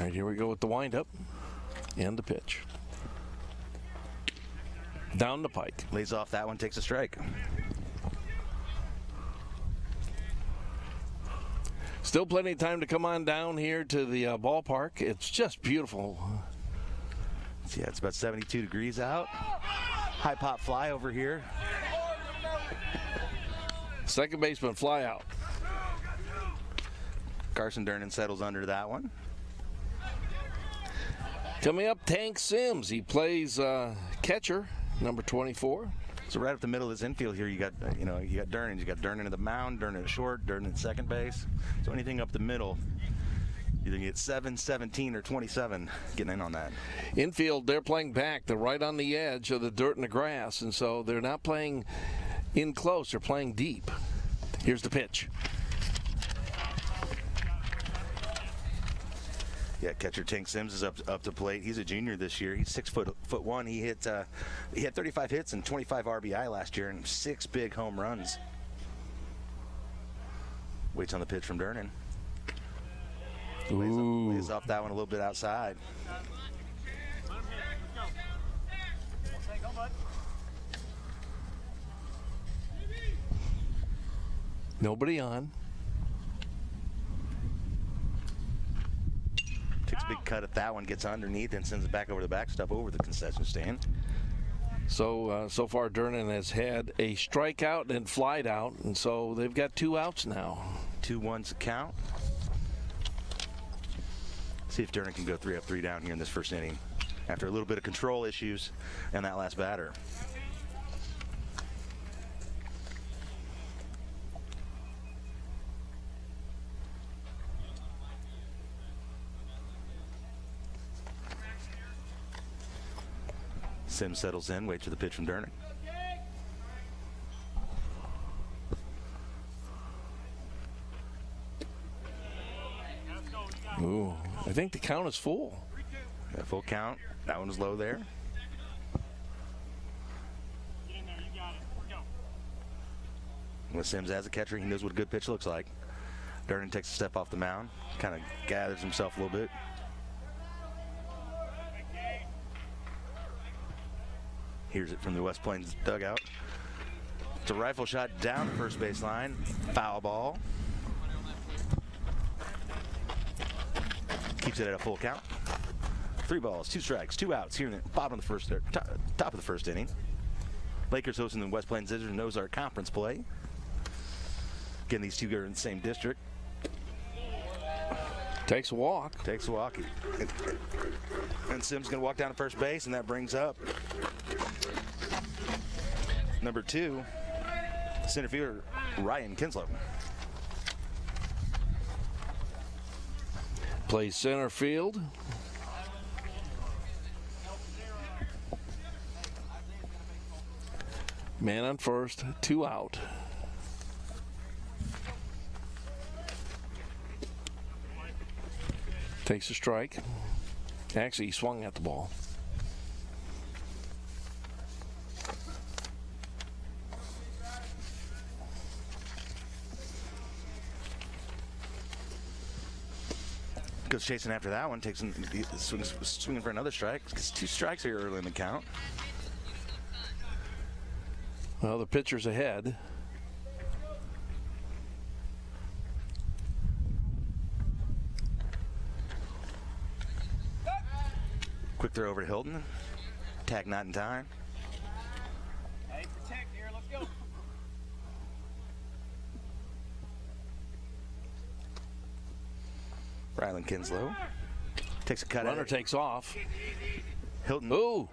All right, here we go with the windup and the pitch. Down the pike. Lays off that one, takes a strike. Still plenty of time to come on down here to the ballpark. It's just beautiful. Yeah, it's about 72 degrees out. High pop fly over here. Second baseman fly out. Carson Durnan settles under that one. Coming up, Tank Sims. He plays catcher, number 24. So right up the middle of this infield here, you got Durnan. You got Durnan at the mound, Durnan at short, Durnan at second base. So anything up the middle, either you get 7, 17, or 27 getting in on that. Infield, they're playing back. They're right on the edge of the dirt and the grass, and so they're not playing in close. They're playing deep. Here's the pitch. Yeah, catcher Tank Sims is up to plate. He's a junior this year. He's 6'1". He had 35 hits and 25 RBI last year and 6 big home runs. Waits on the pitch from Durnan. Lays off that one a little bit outside. Nobody on. Takes a big cut at that one, gets underneath, and sends it back over the backstop over the concession stand. So far Durnan has had a strikeout and flied out, and so they've got 2 outs now. 2-1's the count. See if Durnan can go 3 up, 3 down here in this first inning after a little bit of control issues and that last batter. Sims settles in, waits for the pitch from Durnan. Ooh, I think the count is full. Yeah, full count. That one was low there. With Sims as a catcher, he knows what a good pitch looks like. Durnan takes a step off the mound, kind of gathers himself a little bit. Hears it from the West Plains dugout. It's a rifle shot down the first baseline. Foul ball. Keeps it at a full count. 3 balls, 2 strikes, 2 outs here in the bottom of the first, top of the first inning. Lakers hosting the West Plains Lizards and Ozark Conference play. Again, these two are in the same district. Takes a walk. Takes a walk. And Sims going to walk down to first base, and that brings up number 2, center fielder Ryan Kinslow. Plays center field. Man on first, 2 out. Takes a strike. Actually, he swung at the ball. Goes chasing after that one, swinging for another strike. Gets 2 strikes here early in the count. Well, the pitcher's ahead. Quick throw over to Hilton. Tag not in time. Hey, protect here. Let's go. Rylan Kinslow takes a cut. Runner takes off. Hilton Ooh.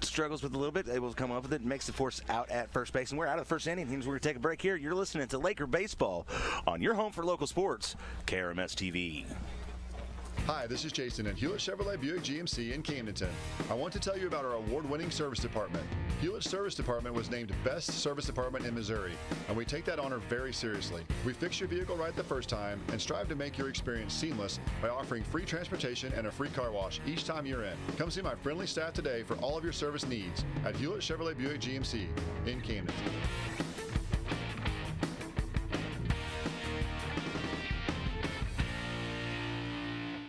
struggles with it a little bit, able to come up with it, makes the force out at first base, and we're out of the first inning. Means we're going to take a break here. You're listening to Laker Baseball on your home for local sports, KRMS TV. Hi, this is Jason at Hewlett Chevrolet Buick GMC in Camdenton. I want to tell you about our award-winning service department. Hewlett's Service Department was named Best Service Department in Missouri, and we take that honor very seriously. We fix your vehicle right the first time and strive to make your experience seamless by offering free transportation and a free car wash each time you're in. Come see my friendly staff today for all of your service needs at Hewlett Chevrolet Buick GMC in Camdenton.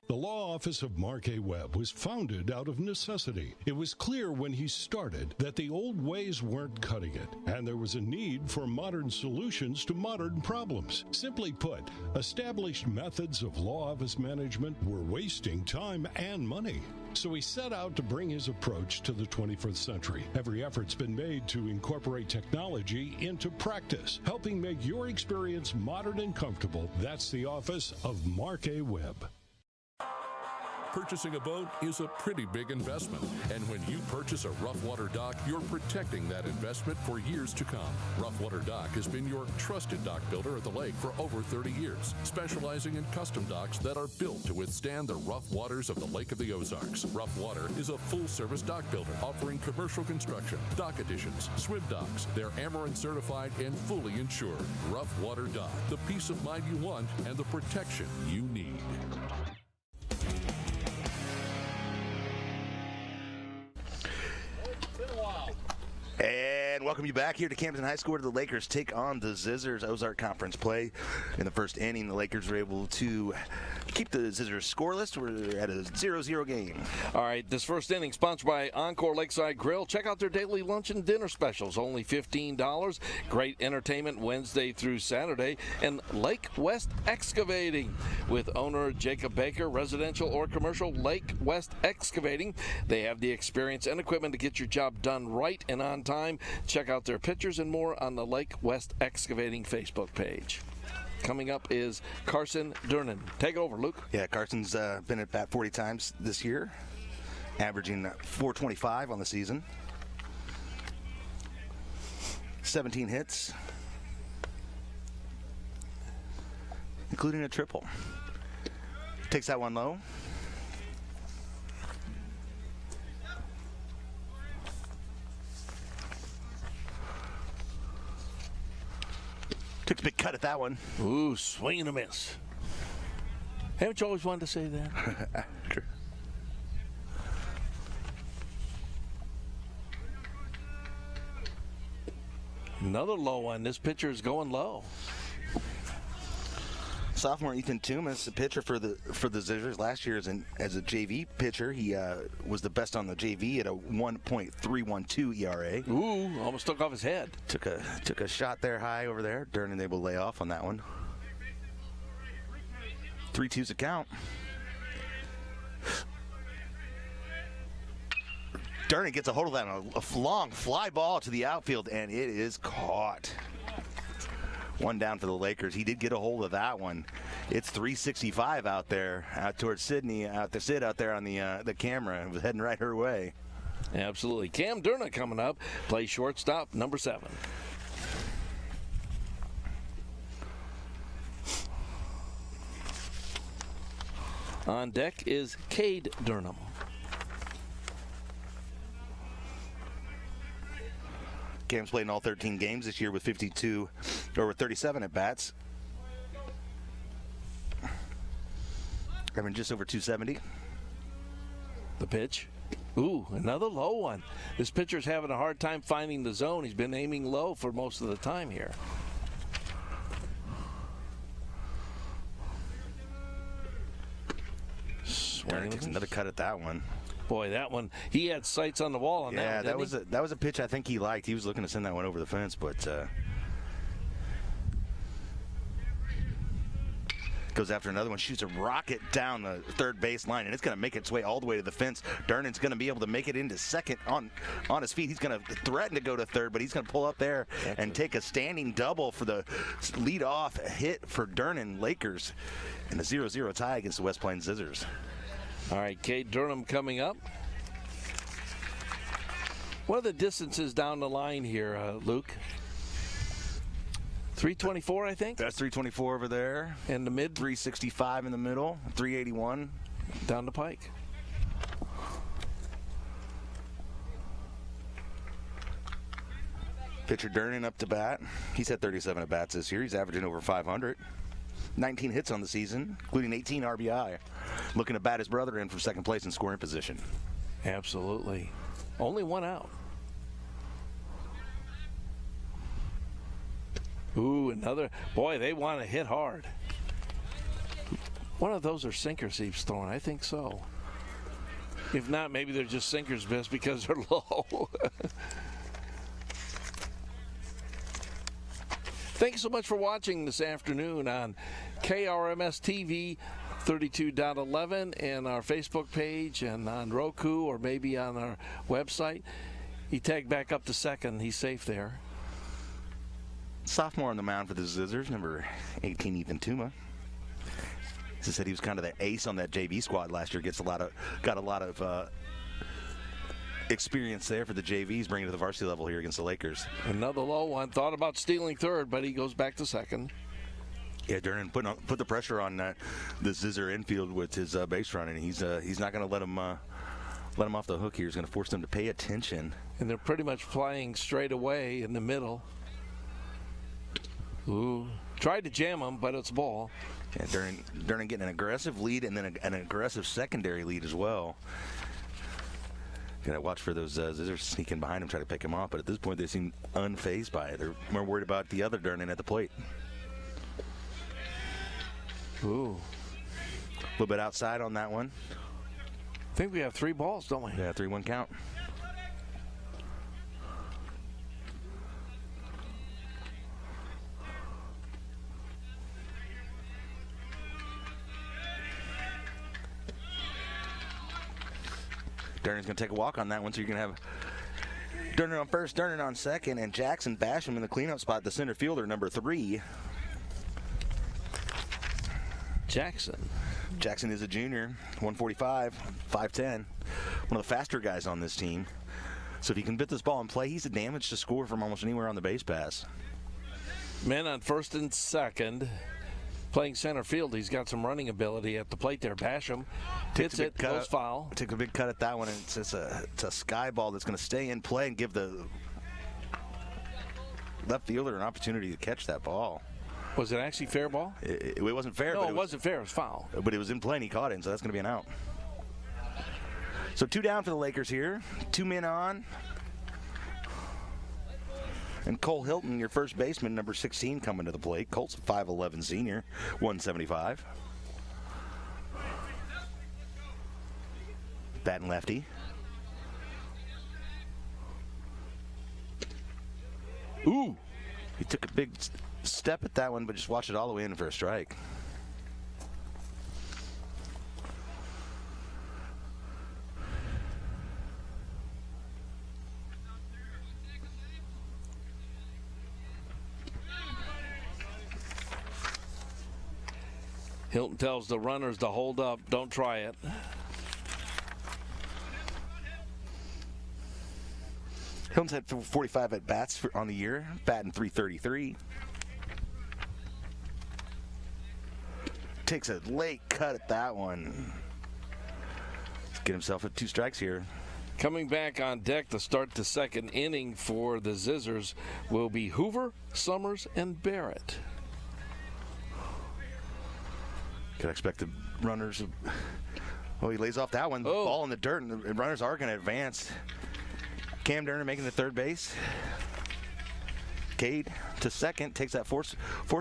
The law office of Mark A. Webb was founded out of necessity. It was clear when he started that the old ways weren't cutting it, and there was a need for modern solutions to modern problems. Simply put, established methods of law office management were wasting time and money. So he set out to bring his approach to the 21st century. Every effort's been made to incorporate technology into practice, helping make your experience modern and comfortable. That's the office of Mark A. Webb. Purchasing a boat is a pretty big investment, and when you purchase a Rough Water dock, you're protecting that investment for years to come. Rough Water Dock has been your trusted dock builder at the lake for over 30 years, specializing in custom docks that are built to withstand the rough waters of the Lake of the Ozarks. Rough Water is a full-service dock builder offering commercial construction, dock additions, swim docks. They're Amarin certified and fully insured. Rough Water Dock, the peace of mind you want and the protection you need. And welcome you back here to Camdenton High School, where the Lakers take on the Zizzers. Ozark Conference play. In the first inning, the Lakers were able to keep the Zizzers scoreless. We're at a 0-0 game. All right, this first inning sponsored by Encore Lakeside Grill. Check out their daily lunch and dinner specials, only $15. Great entertainment Wednesday through Saturday. And Lake West Excavating with owner Jacob Baker, residential or commercial. Lake West Excavating. They have the experience and equipment to get your job done right and on time. Check out their pictures and more on the Lake West Excavating Facebook page. Coming up is Carson Durnan. Take over, Luke. Yeah, Carson's been at bat 40 times this year, averaging .425 on the season. 17 hits, including a triple. Takes that one low. Took a big cut at that one. Ooh, swing and a miss. Haven't you always wanted to say that? True. Another low one. This pitcher is going low. Sophomore Ethan Toomas, the pitcher for the Zizzers last year as a JV pitcher. He was the best on the JV at a 1.312 ERA. Ooh, almost took off his head. Took a shot there high over there. Durnan able to lay off on that one. 3-2's a count. Durnan gets a hold of that on a long fly ball to the outfield, and it is caught. One down for the Lakers. He did get a hold of that one. It's 365 out there, out towards Sydney, Sid out there on the camera. It was heading right her way. Absolutely. Cam Durna coming up. Plays shortstop, number 7. On deck is Cade Durham. Cam's played in all 13 games this year with 37 at bats. I mean, just over 270. The pitch. Ooh, another low one. This pitcher's having a hard time finding the zone. He's been aiming low for most of the time here. Durnan takes another cut at that one. Boy, that one, he had sights on the wall on that one, that was a pitch I think he liked. He was looking to send that one over the fence, but goes after another one, shoots a rocket down the third base line, and it's going to make its way all the way to the fence. Durnan's going to be able to make it into second on his feet. He's going to threaten to go to third, but he's going to pull up there and take a standing double for the lead-off hit for Durnan Lakers in a 0-0 tie against the West Plains Zizzers. All right, Cade Durham coming up. What are the distances down the line here, Luke? 324, I think? That's 324 over there. And the mid? 365 in the middle, 381. Down the pike. Pitcher Durnan up to bat. He's had 37 at bats this year. He's averaging over 500. 19 hits on the season, including 18 RBI. Looking to bat his brother in for second place in scoring position. Absolutely. Only one out. Ooh, another. Boy, they want to hit hard. One of those are sinkers he's throwing. I think so. If not, maybe they're just sinkers best because they're low. Thanks so much for watching this afternoon on KRMS TV 32.11 and our Facebook page and on Roku or maybe on our website. He tagged back up to second. He's safe there. Sophomore on the mound for the Scissors, number 18, Ethan Tuma. As I said, he was kind of the ace on that JV squad last year. Got a lot of experience there for the JVs, bringing it to the varsity level here against the Lakers. Another low one. Thought about stealing third, but he goes back to second. Yeah, Durnan put the pressure on the Scissor infield with his base run, and he's not going to let him off the hook here. He's going to force them to pay attention. And they're pretty much playing straight away in the middle. Ooh, tried to jam him, but it's ball. Yeah, Durnan getting an aggressive lead and then an aggressive secondary lead as well. Got to watch for those Scissors sneaking behind him, try to pick him off. But at this point, they seem unfazed by it. They're more worried about the other Durnan at the plate. Ooh. A little bit outside on that one. I think we have 3 balls, don't we? Yeah, 3-1 count. Durnan's going to take a walk on that one, so you're going to have Durnan on first, Durnan on second, and Jackson Basham in the cleanup spot, the center fielder, number 3. Jackson is a junior, 145, 5'10", one of the faster guys on this team. So if he can get this ball in play, he's a damage to score from almost anywhere on the base pass. Men on first and second. Playing center field, he's got some running ability at the plate there. Basham hits it, goes foul. Took a big cut at that one, and it's a sky ball that's going to stay in play and give the left fielder an opportunity to catch that ball. Was it actually fair ball? It wasn't fair. No, but it wasn't fair. It was foul. But it was in play, and he caught it, so that's going to be an out. So 2 down for the Lakers here. 2 men on. And Cole Hilton, your first baseman, number 16, coming to the plate. Colt's a 5'11" senior, 175. Batting lefty. Ooh! He took a big step at that one, but just watched it all the way in for a strike. Hilton tells the runners to hold up. Don't try it. Hilton's had 45 at-bats on the year, batting .333. Takes a late cut at that one. Get himself at 2 strikes here. Coming back on deck to start the second inning for the Scissors will be Hoover, Summers, and Barrett. Could expect the runners. Oh, he lays off that one. Oh. Ball in the dirt, and the runners are going to advance. Camdenton making the third base. Cade to second, takes that force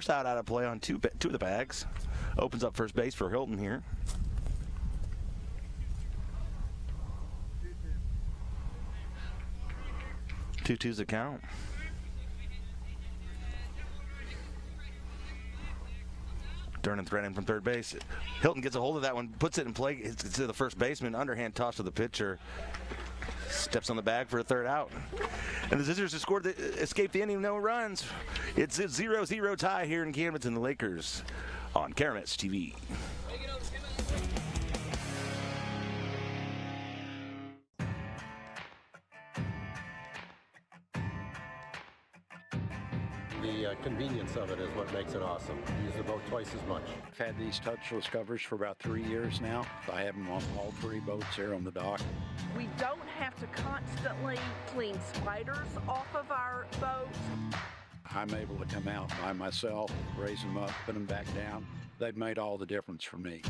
out of play on two of the bags. Opens up first base for Hilton here. Two-two's the count. Durnan threatening from third base. Hilton gets a hold of that one, puts it in play. It's to the first baseman. Underhand toss to the pitcher. Steps on the bag for a third out. And the Scissors have scored, escaped the inning, no runs. It's a 0-0 tie here in Camdenton. The Lakers on KRMS TV. The convenience of it is what makes it awesome. Use the boat twice as much. I've had these touchless covers for about 3 years now. I have them on all 3 boats here on the dock. We don't have to constantly clean spiders off of our boats. I'm able to come out by myself, raise them up, put them back down. They've made all the difference for me.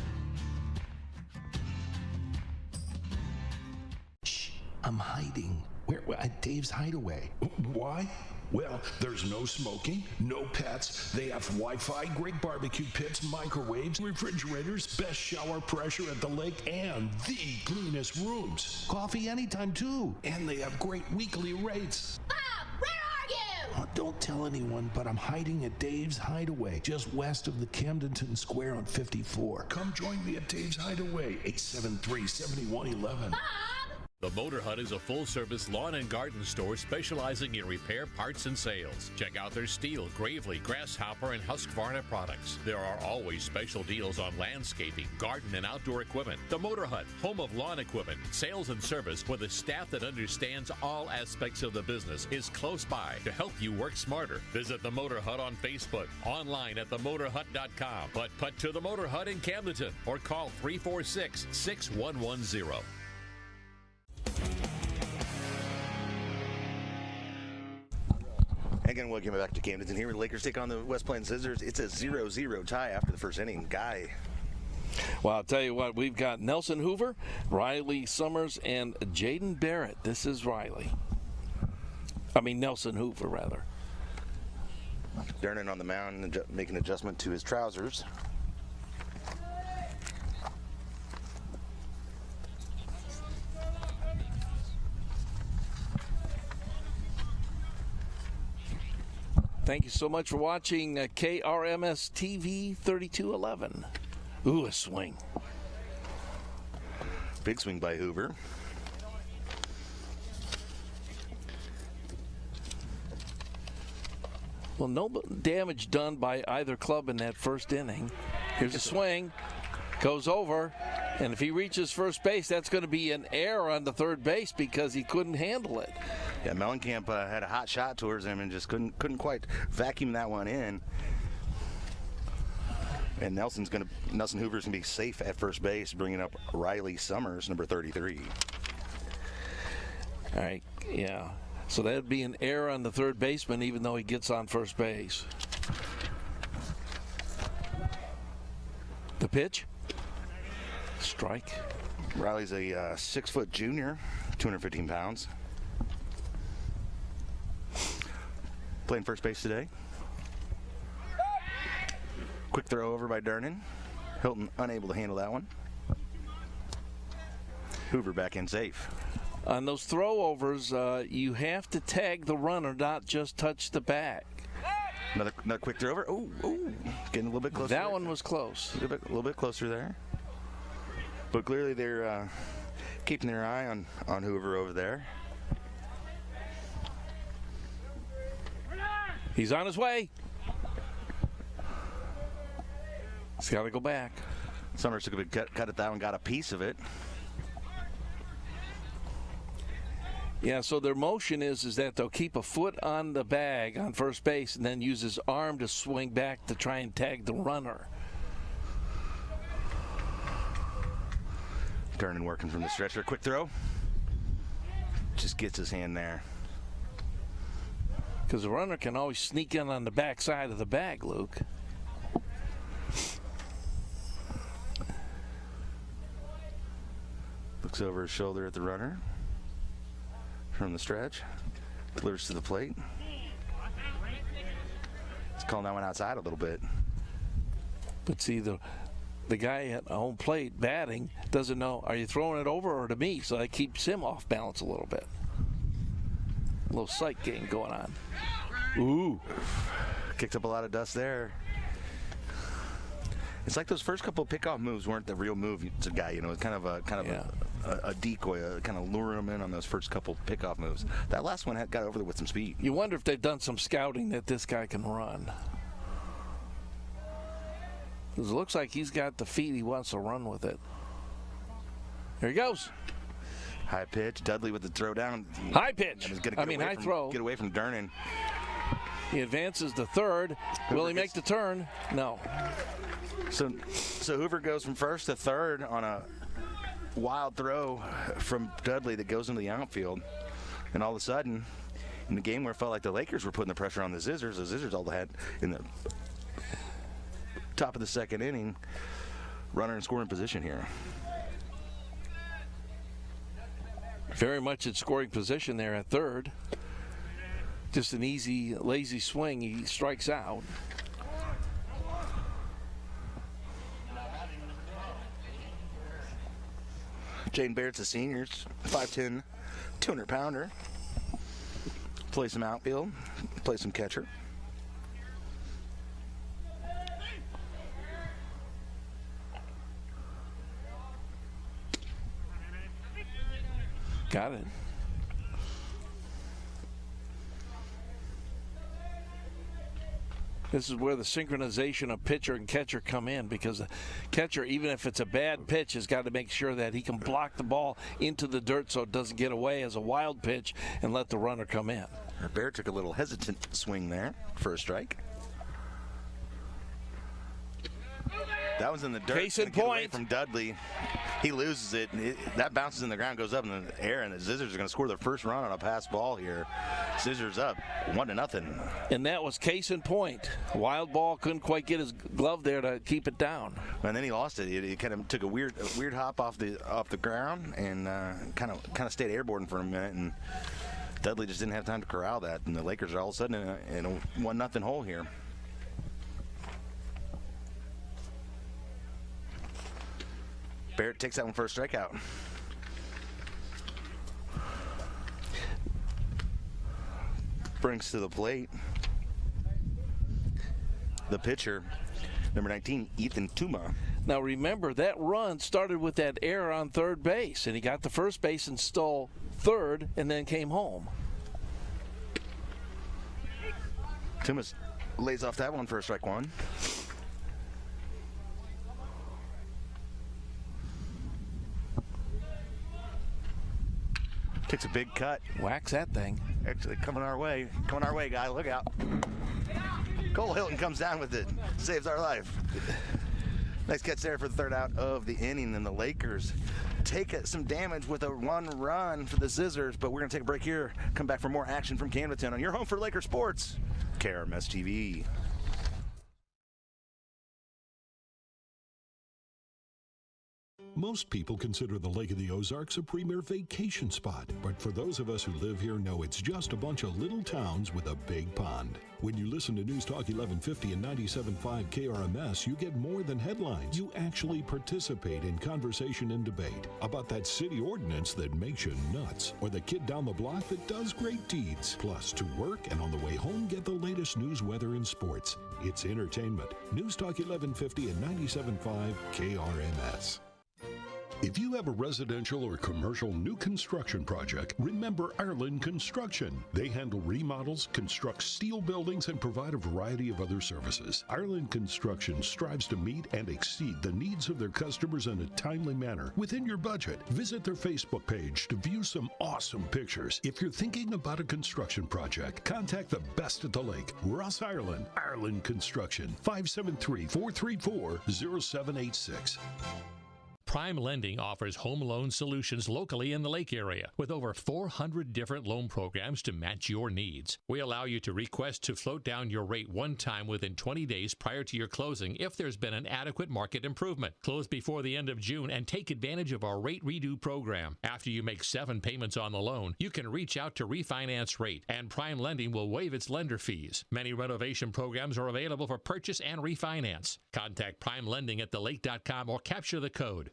Shh, I'm hiding. Where at Dave's Hideaway. Why? Well, there's no smoking, no pets. They have Wi-Fi, great barbecue pits, microwaves, refrigerators, best shower pressure at the lake, and the cleanest rooms. Coffee anytime, too. And they have great weekly rates. Bob, where are you? Don't tell anyone, but I'm hiding at Dave's Hideaway, just west of the Camdenton Square on 54. Come join me at Dave's Hideaway, 873-7111. Bob! The Motor Hut is a full-service lawn and garden store specializing in repair, parts, and sales. Check out their Steel, Gravely, Grasshopper, and Husqvarna products. There are always special deals on landscaping, garden, and outdoor equipment. The Motor Hut, home of lawn equipment, sales, and service with a staff that understands all aspects of the business, is close by to help you work smarter. Visit The Motor Hut on Facebook, online at themotorhut.com. But put to The Motor Hut in Camdenton or call 346-6110. Again, welcome back to Camdenton. Here, the Lakers take on the West Plains Scissors. It's a 0-0 tie after the first inning. Guy. Well, I'll tell you what, we've got Nelson Hoover, Riley Summers, and Jaden Barrett. This is Nelson Hoover, rather. Dernan on the mound, making an adjustment to his trousers. Thank you so much for watching KRMS TV 3211. Ooh, a swing. Big swing by Hoover. Well, no damage done by either club in that first inning. Here's a swing. Goes over. And if he reaches first base, that's going to be an error on the third base because he couldn't handle it. Yeah, Mellencamp had a hot shot towards him and just couldn't quite vacuum that one in. And Nelson Hoover's gonna be safe at first base, bringing up Riley Summers, number 33. All right, yeah. So that'd be an error on the third baseman, even though he gets on first base. The pitch. Strike. Riley's a 6-foot junior, 215 pounds. Playing first base today. Quick throw over by Dernan. Hilton unable to handle that one. Hoover back in safe. On those throwovers, you have to tag the runner, not just touch the bag. Another quick throw over. Oh, getting a little bit closer. That one was close. A little bit closer there. But clearly they're keeping their eye on Hoover over there. He's on his way. He's got to go back. Summers took a big cut at that one, got a piece of it. Yeah, so their motion is that they'll keep a foot on the bag on first base and then use his arm to swing back to try and tag the runner. Dernan working from the stretcher. Quick throw. Just gets his hand there. Because the runner can always sneak in on the back side of the bag, Luke. Looks over his shoulder at the runner. From the stretch. Clears to the plate. He's calling that one outside a little bit. But see, the guy at home plate batting doesn't know, are you throwing it over or to me? So that keeps him off balance a little bit. A little sight game going on. Ooh. Kicked up a lot of dust there. It's like those first couple of pickoff moves weren't the real move to guy. You know, it's kind of a decoy, kind of lure him in on those first couple pickoff moves. That last one got over there with some speed. You wonder if they've done some scouting that this guy can run. It looks like he's got the feet. He wants to run with it. Here he goes. High pitch. Dudley with the throw down. High pitch. High throw. Get away from Dernan. He advances to third. Will he make the turn? No. So Hoover goes from first to third on a wild throw from Dudley that goes into the outfield. And all of a sudden, in the game where it felt like the Lakers were putting the pressure on the Scissors all they had in the top of the second inning, runner in scoring position here. Very much in scoring position there at third. just an easy, lazy swing. He strikes out. Jaden Barrett's a senior, 5'10", 200-pounder. Play some outfield, play some catcher. Got it. This is where the synchronization of pitcher and catcher come in, because the catcher, even if it's a bad pitch, has got to make sure that he can block the ball into the dirt so it doesn't get away as a wild pitch and let the runner come in. Barrett took a little hesitant swing there for a strike. That was in the dirt. Case in Get away point. From Dudley. He loses it, and that bounces in the ground, goes up in the air, and the Scissors are going to score their first run on a pass ball here. Scissors up 1-0. And that was case in point. Wild ball couldn't quite get his glove there to keep it down. And then he lost it. He kind of took a weird hop off the ground and kind of stayed airborne for a minute, and Dudley just didn't have time to corral that, and the Lakers are all of a sudden in a 1-0 hole here. Barrett takes that one for a strikeout. Brings to the plate the pitcher, number 19, Ethan Tuma. Now remember, that run started with that error on third base, and he got to first base and stole third and then came home. Tuma lays off that one for a strike one. Takes a big cut. Whacks that thing. Actually, coming our way, guy. Look out. Cole Hilton comes down with it. Saves our life. Nice catch there for the third out of the inning. And the Lakers take some damage with a 1 run for the Scissors. But we're going to take a break here. Come back for more action from Camdenton on your home for Laker Sports, KRMS TV. Most people consider the Lake of the Ozarks a premier vacation spot, but for those of us who live here know it's just a bunch of little towns with a big pond. When you listen to News Talk 1150 and 97.5 KRMS, you get more than headlines. You actually participate in conversation and debate about that city ordinance that makes you nuts, or the kid down the block that does great deeds. Plus, to work and on the way home, get the latest news, weather, and sports. It's entertainment. News Talk 1150 and 97.5 KRMS. If you have a residential or commercial new construction project, remember Ireland Construction. They handle remodels, construct steel buildings, and provide a variety of other services. Ireland Construction strives to meet and exceed the needs of their customers in a timely manner within your budget. Visit their Facebook page to view some awesome pictures. If you're thinking about a construction project, contact the best at the lake, Ross Ireland. Ireland Construction, 573-434-0786. Prime Lending offers home loan solutions locally in the Lake area with over 400 different loan programs to match your needs. We allow you to request to float down your rate one time within 20 days prior to your closing if there's been an adequate market improvement. Close before the end of June and take advantage of our rate redo program. After you make 7 payments on the loan, you can reach out to refinance rate, and Prime Lending will waive its lender fees. Many renovation programs are available for purchase and refinance. Contact Prime Lending at thelake.com or capture the code.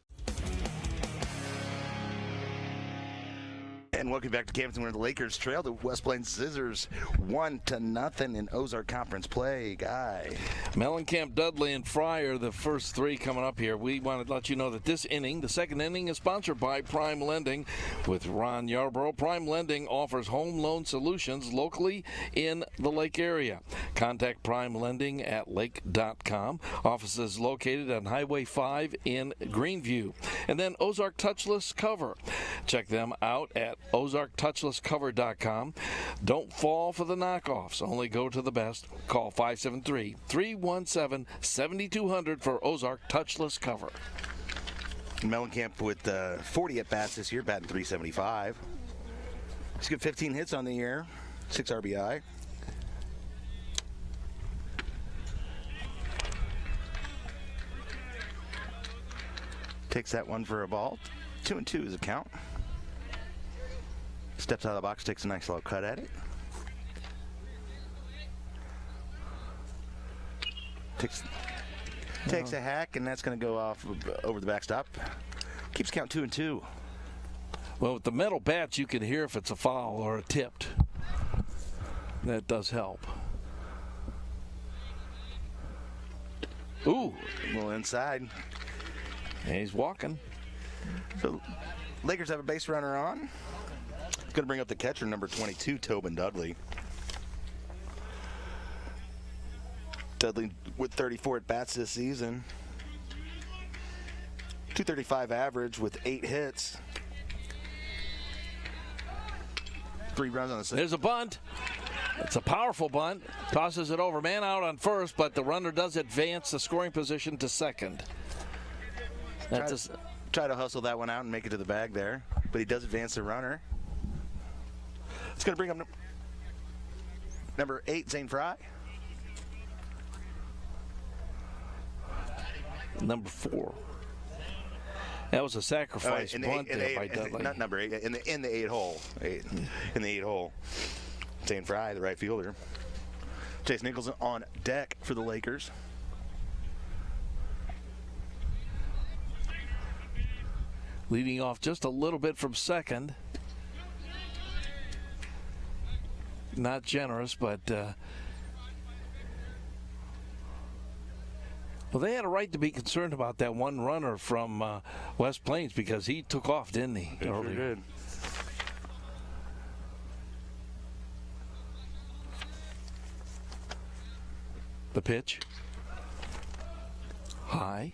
And welcome back to Camdenton, where the Lakers trail the West Plains Scissors 1-0 in Ozark Conference play. Guy. Mellencamp, Dudley, and Fryer, the first 3 coming up here. We want to let you know that this inning, the second inning, is sponsored by Prime Lending with Ron Yarborough. Prime Lending offers home loan solutions locally in the Lake area. Contact Prime Lending at lake.com. Offices located on Highway 5 in Greenview. And then Ozark Touchless Cover. Check them out at OzarkTouchlessCover.com. Don't fall for the knockoffs. Only go to the best. Call 573-317-7200 for Ozark Touchless Cover. Mellencamp with 40 at-bats this year, batting .375. He's got 15 hits on the year, 6 RBI. Takes that one for a ball. 2-2 is a count. Steps out of the box, takes a nice little cut at it. Takes a hack, and that's going to go off over the backstop. Keeps count 2-2. Well, with the metal bats, you can hear if it's a foul or a tipped. That does help. Ooh. A little inside. And he's walking. So Lakers have a base runner on. Going to bring up the catcher, number 22, Tobin Dudley. Dudley with 34 at-bats this season. 235 average with 8 hits. 3 runs on the second. There's a bunt. It's a powerful bunt. Tosses it over. Man out on first, but the runner does advance the scoring position to second. Try to hustle that one out and make it to the bag there, but he does advance the runner. It's going to bring up number 8, Zane Fry. Number 4. That was a sacrifice bunt there by Dudley. Not number 8, in the 8 hole. In the 8 hole. Zane Fry, the right fielder. Chase Nichols on deck for the Lakers. Leading off just a little bit from second. Not generous, but well, they had a right to be concerned about that one runner from West Plains because he took off, didn't he? Sure did. The pitch. High.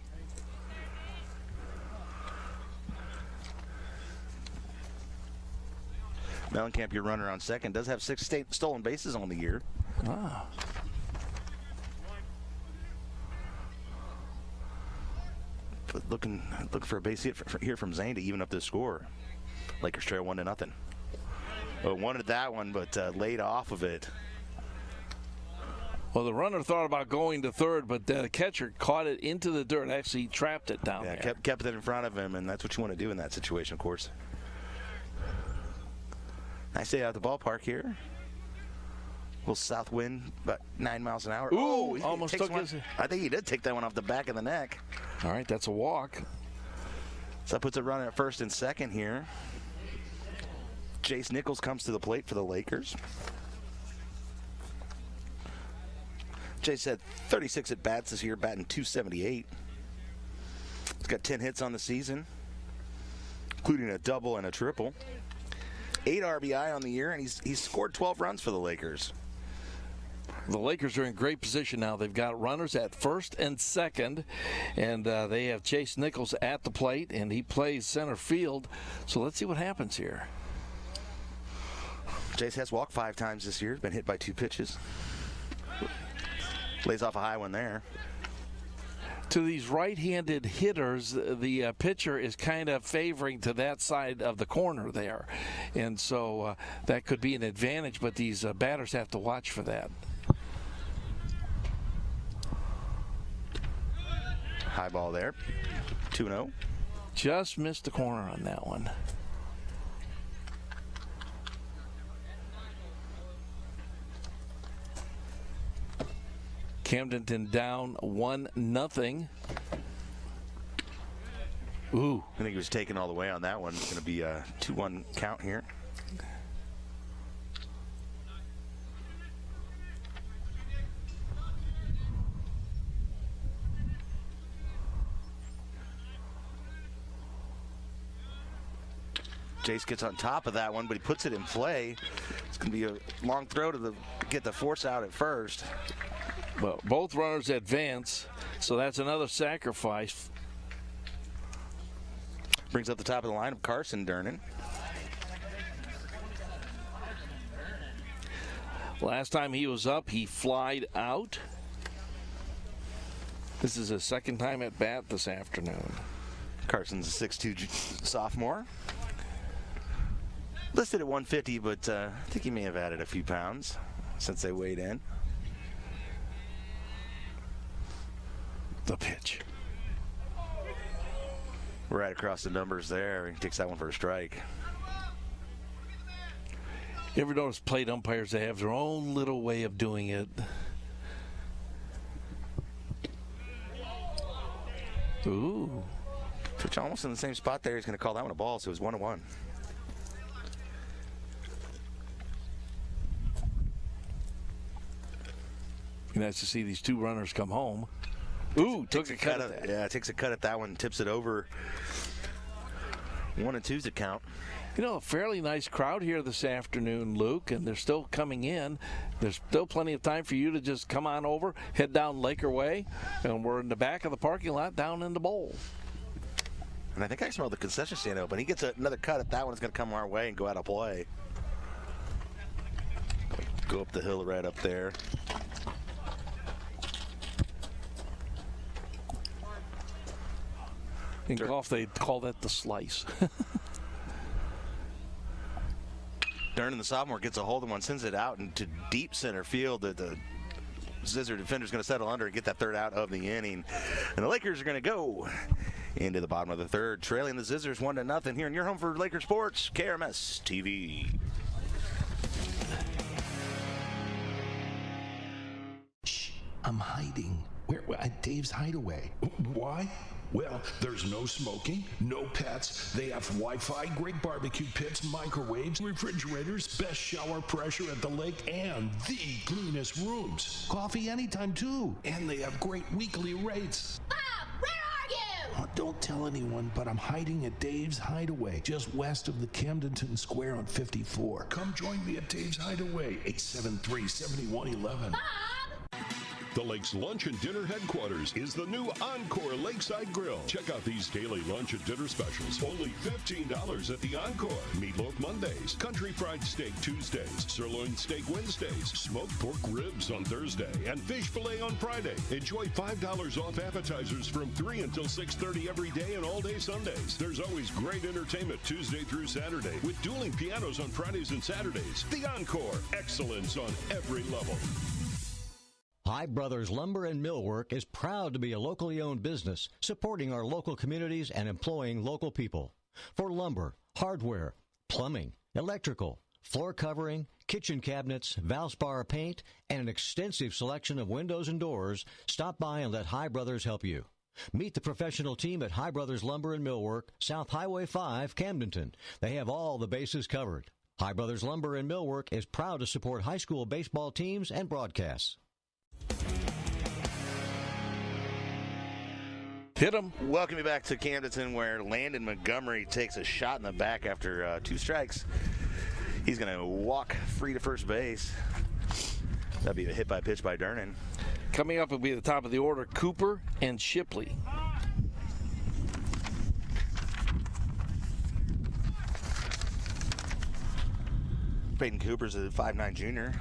Mellencamp, your runner on second, does have 6 stolen bases on the year. Ah. But looking for a base hit here from Zane to even up this score. Lakers trail 1-0. Well, wanted that one, but laid off of it. Well, the runner thought about going to third, but the catcher caught it into the dirt. Actually trapped it down there. Kept it in front of him, and that's what you want to do in that situation, of course. Nice day out at the ballpark here. A little south wind, about 9 miles an hour. Ooh, almost took one. his... I think he did take that one off the back of the neck. All right, that's a walk. So that puts a runner at first and second here. Chase Nichols comes to the plate for the Lakers. Chase had 36 at bats this year, batting .278. He's got 10 hits on the season, including a double and a triple. 8 RBI on the year, and he's scored 12 runs for the Lakers. The Lakers are in great position now. They've got runners at first and second, and they have Chase Nichols at the plate, and he plays center field. So let's see what happens here. Chase has walked 5 times this year, been hit by 2 pitches. Lays off a high one there. To these right-handed hitters, the pitcher is kind of favoring to that side of the corner there. And so that could be an advantage, but these batters have to watch for that. High ball there. 2-0. Just missed the corner on that one. Camdenton down 1-0. Ooh. I think he was taken all the way on that one. It's going to be a 2-1 count here. Jace gets on top of that one, but he puts it in play. It's going to be a long throw to get the force out at first. Well, both runners advance, so that's another sacrifice. Brings up the top of the lineup, Carson Durnan. Last time he was up, he flied out. This is his second time at bat this afternoon. Carson's a 6'2" sophomore. Listed at 150, but I think he may have added a few pounds since they weighed in. The pitch. Right across the numbers there. He takes that one for a strike. You ever notice plate umpires, they have their own little way of doing it. Ooh. Pitch almost in the same spot there. He's going to call that one a ball, so it was 1-1. Nice to see these two runners come home. Ooh, took a cut at that. Yeah, takes a cut at that one, tips it over. 1-2's the count. You know, a fairly nice crowd here this afternoon, Luke, and they're still coming in. There's still plenty of time for you to just come on over, head down Laker Way, and we're in the back of the parking lot down in the bowl. And I think I smell the concession stand open. He gets another cut at that one. It's going to come our way and go out of play. Go up the hill right up there. In golf, they call that the slice. Durnan, the sophomore, gets a hold of one, sends it out into deep center field. The Scissor defender's going to settle under and get that third out of the inning. And the Lakers are going to go into the bottom of the third, trailing the Scissors 1-0 here in your home for Laker Sports, KRMS TV. Shh, I'm hiding. Where? At Dave's Hideaway. Why? Well, there's no smoking, no pets. They have Wi-Fi, great barbecue pits, microwaves, refrigerators, best shower pressure at the lake, and the cleanest rooms. Coffee anytime, too. And they have great weekly rates. Bob, where are you? Oh, don't tell anyone, but I'm hiding at Dave's Hideaway, just west of the Camdenton Square on 54. Come join me at Dave's Hideaway, 873-7111. Bob! The Lake's Lunch and Dinner headquarters is the new Encore Lakeside Grill. Check out these daily lunch and dinner specials. Only $15 at the Encore. Meatloaf Mondays, Country Fried Steak Tuesdays, Sirloin Steak Wednesdays, Smoked Pork Ribs on Thursday, and Fish Fillet on Friday. Enjoy $5 off appetizers from 3 until 6:30 every day and all day Sundays. There's always great entertainment Tuesday through Saturday with dueling pianos on Fridays and Saturdays. The Encore. Excellence on every level. High Brothers Lumber and Millwork is proud to be a locally owned business, supporting our local communities and employing local people. For lumber, hardware, plumbing, electrical, floor covering, kitchen cabinets, Valspar paint, and an extensive selection of windows and doors, stop by and let High Brothers help you. Meet the professional team at High Brothers Lumber and Millwork, South Highway 5, Camdenton. They have all the bases covered. High Brothers Lumber and Millwork is proud to support high school baseball teams and broadcasts. Hit him. Welcome you back to Camdenton, where Landon Montgomery takes a shot in the back after 2 strikes. He's going to walk free to first base. That'd be a hit by pitch by Durnan. Coming up will be at the top of the order, Cooper and Shipley. Peyton Cooper's a 5'9" junior.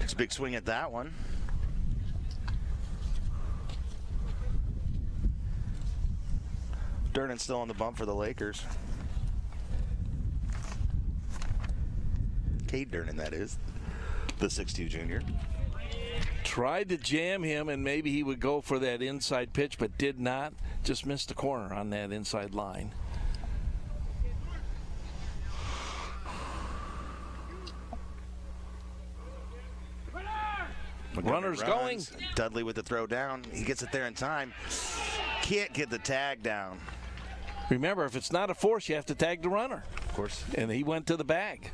It's a big swing at that one. Durnan's still on the bump for the Lakers. Cade Durnan, that is. The 6'2" junior. Tried to jam him, and maybe he would go for that inside pitch, but did not. Just missed the corner on that inside line. Runners going. Dudley with the throw down. He gets it there in time. Can't get the tag down. Remember, if it's not a force, you have to tag the runner. Of course. And he went to the bag.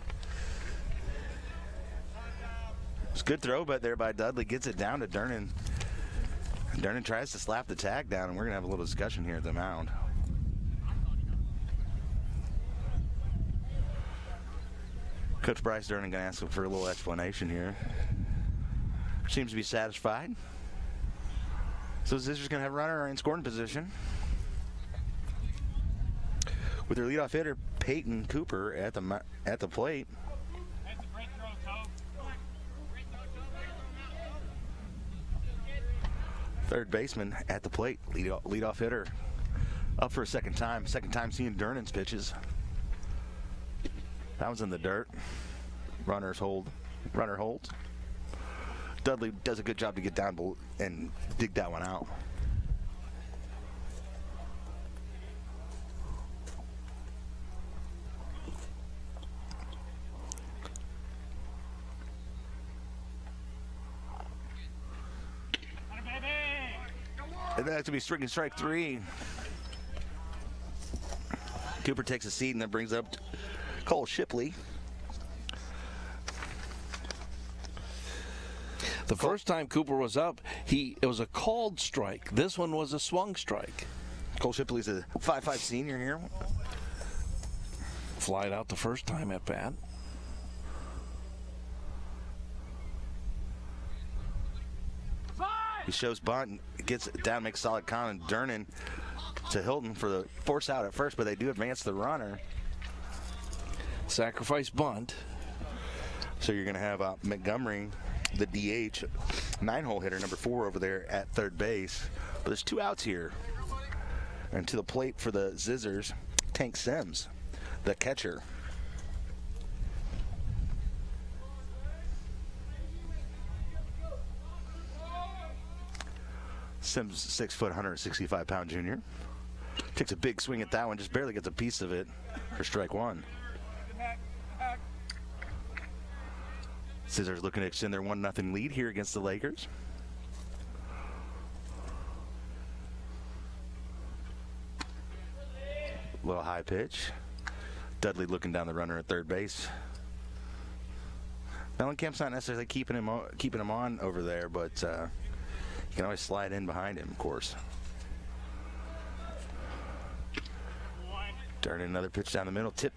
It's a good throw, but there by Dudley. Gets it down to Durnan. Durnan tries to slap the tag down, and we're going to have a little discussion here at the mound. Coach Bryce Durnan going to ask him for a little explanation here. Seems to be satisfied. So Scissors going to have a runner in scoring position with their leadoff hitter Peyton Cooper at the plate. Third baseman at the plate, leadoff hitter, up for a second time seeing Durnan's pitches. That was in the dirt. Runner holds. Dudley does a good job to get down and dig that one out. And that's going to be striking strike 3. Cooper takes a seat and then brings up Cole Shipley. The first time Cooper was up, it was a called strike. This one was a swung strike. Cole Shipley's a 5'5" senior here. Flied out the first time at bat. He shows bunt, gets it down, makes solid con, and Durnan to Hilton for the force out at first, but they do advance the runner. Sacrifice bunt. So you're going to have Montgomery, the DH, 9-hole hitter, number 4 over there at third base. But there's 2 outs here. And to the plate for the Zizzers, Tank Sims, the catcher. Sims, 6 foot, 165-pound junior. Takes a big swing at that one, just barely gets a piece of it for strike 1. Scissors looking to extend their 1-0 lead here against the Lakers. Little high pitch. Dudley looking down the runner at third base. Mellencamp's not necessarily keeping him on over there, but you can always slide in behind him, of course. Turning another pitch down the middle. Tip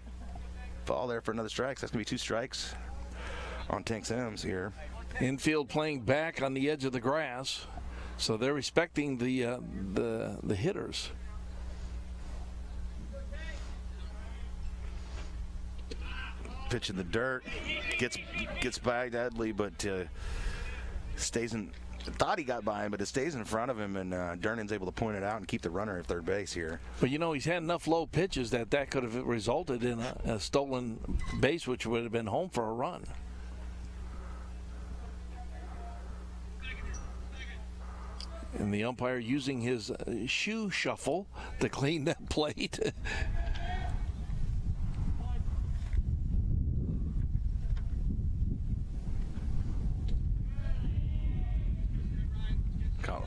ball there for another strike. So that's going to be 2 strikes on Tank Sims here. Infield playing back on the edge of the grass, so they're respecting the hitters. Pitch in the dirt, gets by Dudley, but stays in. Thought he got by him, but it stays in front of him, and Durnan's able to point it out and keep the runner at third base here. But he's had enough low pitches that could have resulted in a stolen base, which would have been home for a run. And the umpire using his shoe shuffle to clean that plate.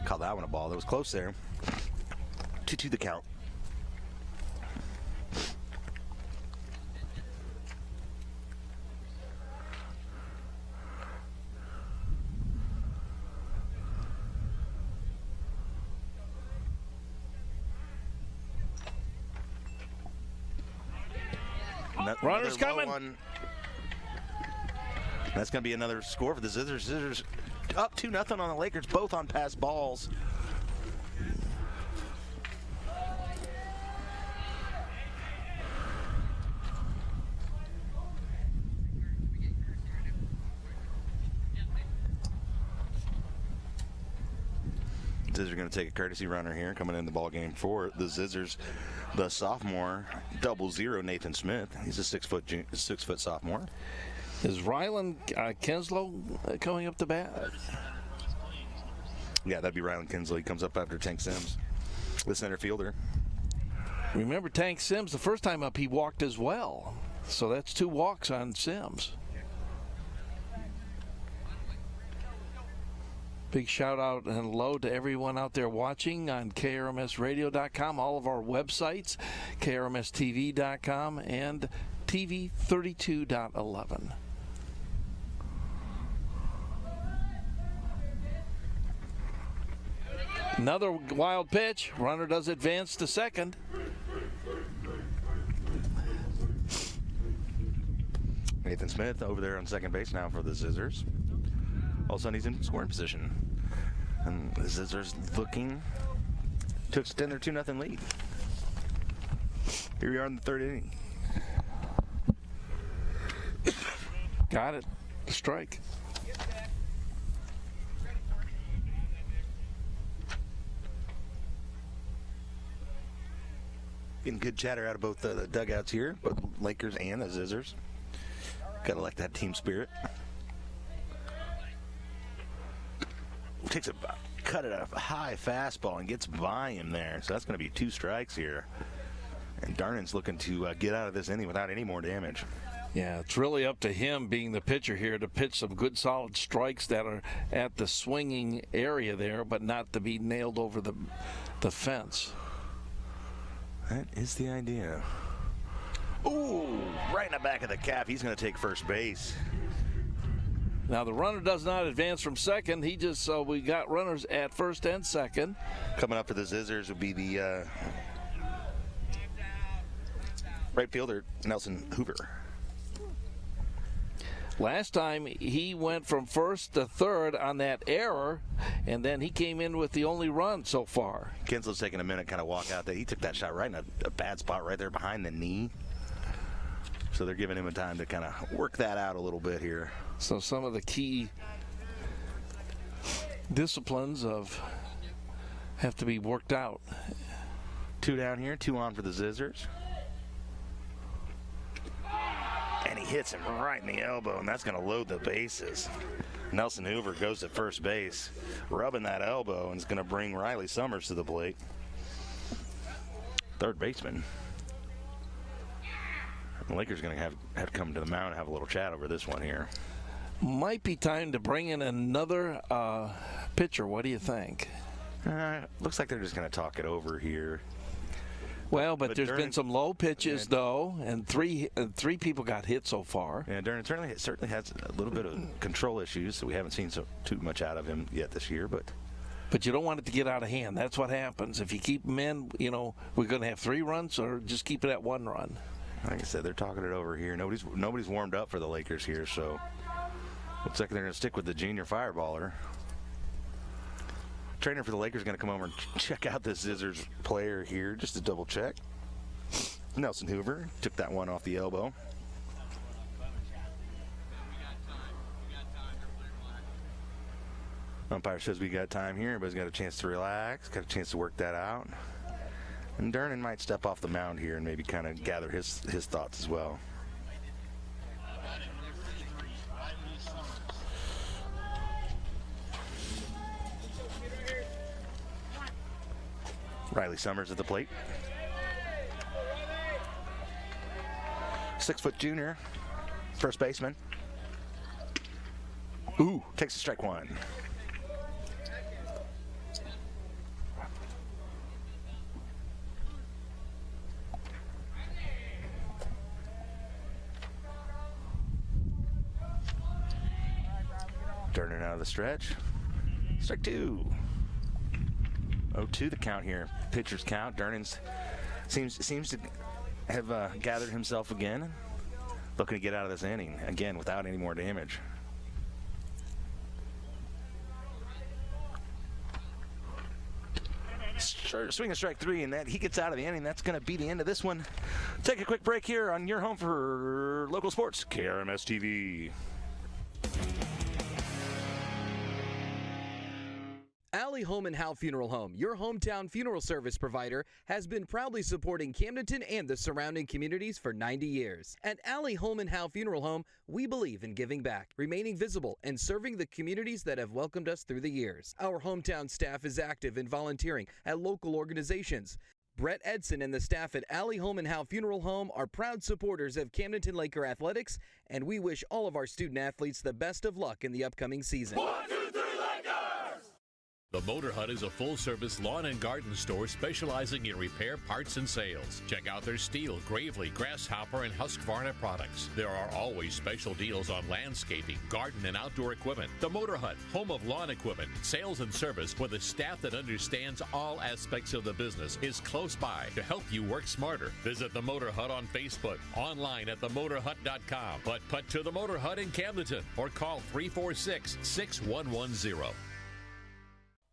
Call that one a ball. That was close there. 2-2 the count. Runner's coming. One. That's going to be another score for the Zizzers. Zizzers up 2-0 on the Lakers, both on pass balls. Zizzers going to take a courtesy runner here, coming in the ball game for the Zizzers. The sophomore, 00 Nathan Smith. He's a 6 foot sophomore. Is Ryland Kinslow coming up to bat? Yeah, that'd be Ryland Kinslow. He comes up after Tank Sims, the center fielder. Remember, Tank Sims, the first time up, he walked as well. So that's 2 walks on Sims. Big shout out and hello to everyone out there watching on KRMSradio.com, all of our websites, KRMSTV.com, and TV32.11. Another wild pitch. Runner does advance to second. Nathan Smith over there on second base now for the Zizzers. All of a sudden he's in scoring position. And the Zizzers looking to extend their 2-0 lead. Here we are in the 3rd inning. Got it. Strike. Getting good chatter out of both the dugouts here, both Lakers and the Zizzers. Gotta like that team spirit. Takes a cut at a high fastball and gets by him there. So that's going to be 2 strikes here. And Darnan's looking to get out of this inning without any more damage. Yeah, it's really up to him being the pitcher here to pitch some good solid strikes that are at the swinging area there, but not to be nailed over the fence. That is the idea. Ooh, right in the back of the cap. He's going to take first base. Now the runner does not advance from second. He just we got runners at first and second. Coming up for the Zizzers would be the right fielder, Nelson Hoover. Last time he went from first to third on that error, and then he came in with the only run so far. Kinslow's taking a minute, kind of walk out there. He took that shot right in a bad spot right there behind the knee. So they're giving him a time to kind of work that out a little bit here. So some of the key disciplines have to be worked out. 2 down here, 2 on for the Zizzers. And he hits him right in the elbow, and that's going to load the bases. Nelson Hoover goes to first base, rubbing that elbow, and is going to bring Riley Summers to the plate. Third baseman. The Lakers are going to have to come to the mound and have a little chat over this one here. Might be time to bring in another pitcher. What do you think? Looks like they're just going to talk it over here. Well, but there's been some low pitches, though, and three people got hit so far. Yeah, Durnan certainly has a little bit of control issues, so we haven't seen too much out of him yet this year. But you don't want it to get out of hand. That's what happens. If you keep him in, we're going to have 3 runs, or just keep it at 1 run. Like I said, they're talking it over here. Nobody's warmed up for the Lakers here, so looks like they're going to stick with the junior fireballer. Trainer for the Lakers is going to come over and check out this Zizzers player here just to double check. Nelson Hoover took that one off the elbow. Umpire says we got time here. Everybody's got a chance to relax, got a chance to work that out. And Durnan might step off the mound here and maybe kind of gather his thoughts as well. Riley Summers at the plate. 6-foot junior, first baseman. Ooh, takes a strike 1. Durnan out of the stretch. Strike 2. 0-2 the count here. Pitcher's count. Durnan seems to have gathered himself again. Looking to get out of this inning again without any more damage. Swing a strike 3, and that he gets out of the inning. That's going to be the end of this one. Take a quick break here on your home for local sports, KRMS TV. Alley Home and Howe Funeral Home, your hometown funeral service provider, has been proudly supporting Camdenton and the surrounding communities for 90 years. At Alley Home and Howe Funeral Home, we believe in giving back, remaining visible, and serving the communities that have welcomed us through the years. Our hometown staff is active in volunteering at local organizations. Brett Edson and the staff at Alley Home and Howe Funeral Home are proud supporters of Camdenton Laker athletics, and we wish all of our student athletes the best of luck in the upcoming season. 1, 2, 3, Lakers! The Motor Hut is a full-service lawn and garden store specializing in repair, parts, and sales. Check out their steel, Gravely, Grasshopper, and Husqvarna products. There are always special deals on landscaping, garden, and outdoor equipment. The Motor Hut, home of lawn equipment, sales, and service with a staff that understands all aspects of the business, is close by to help you work smarter. Visit the Motor Hut on Facebook, online at themotorhut.com. Put to the Motor Hut in Camdenton or call 346-6110.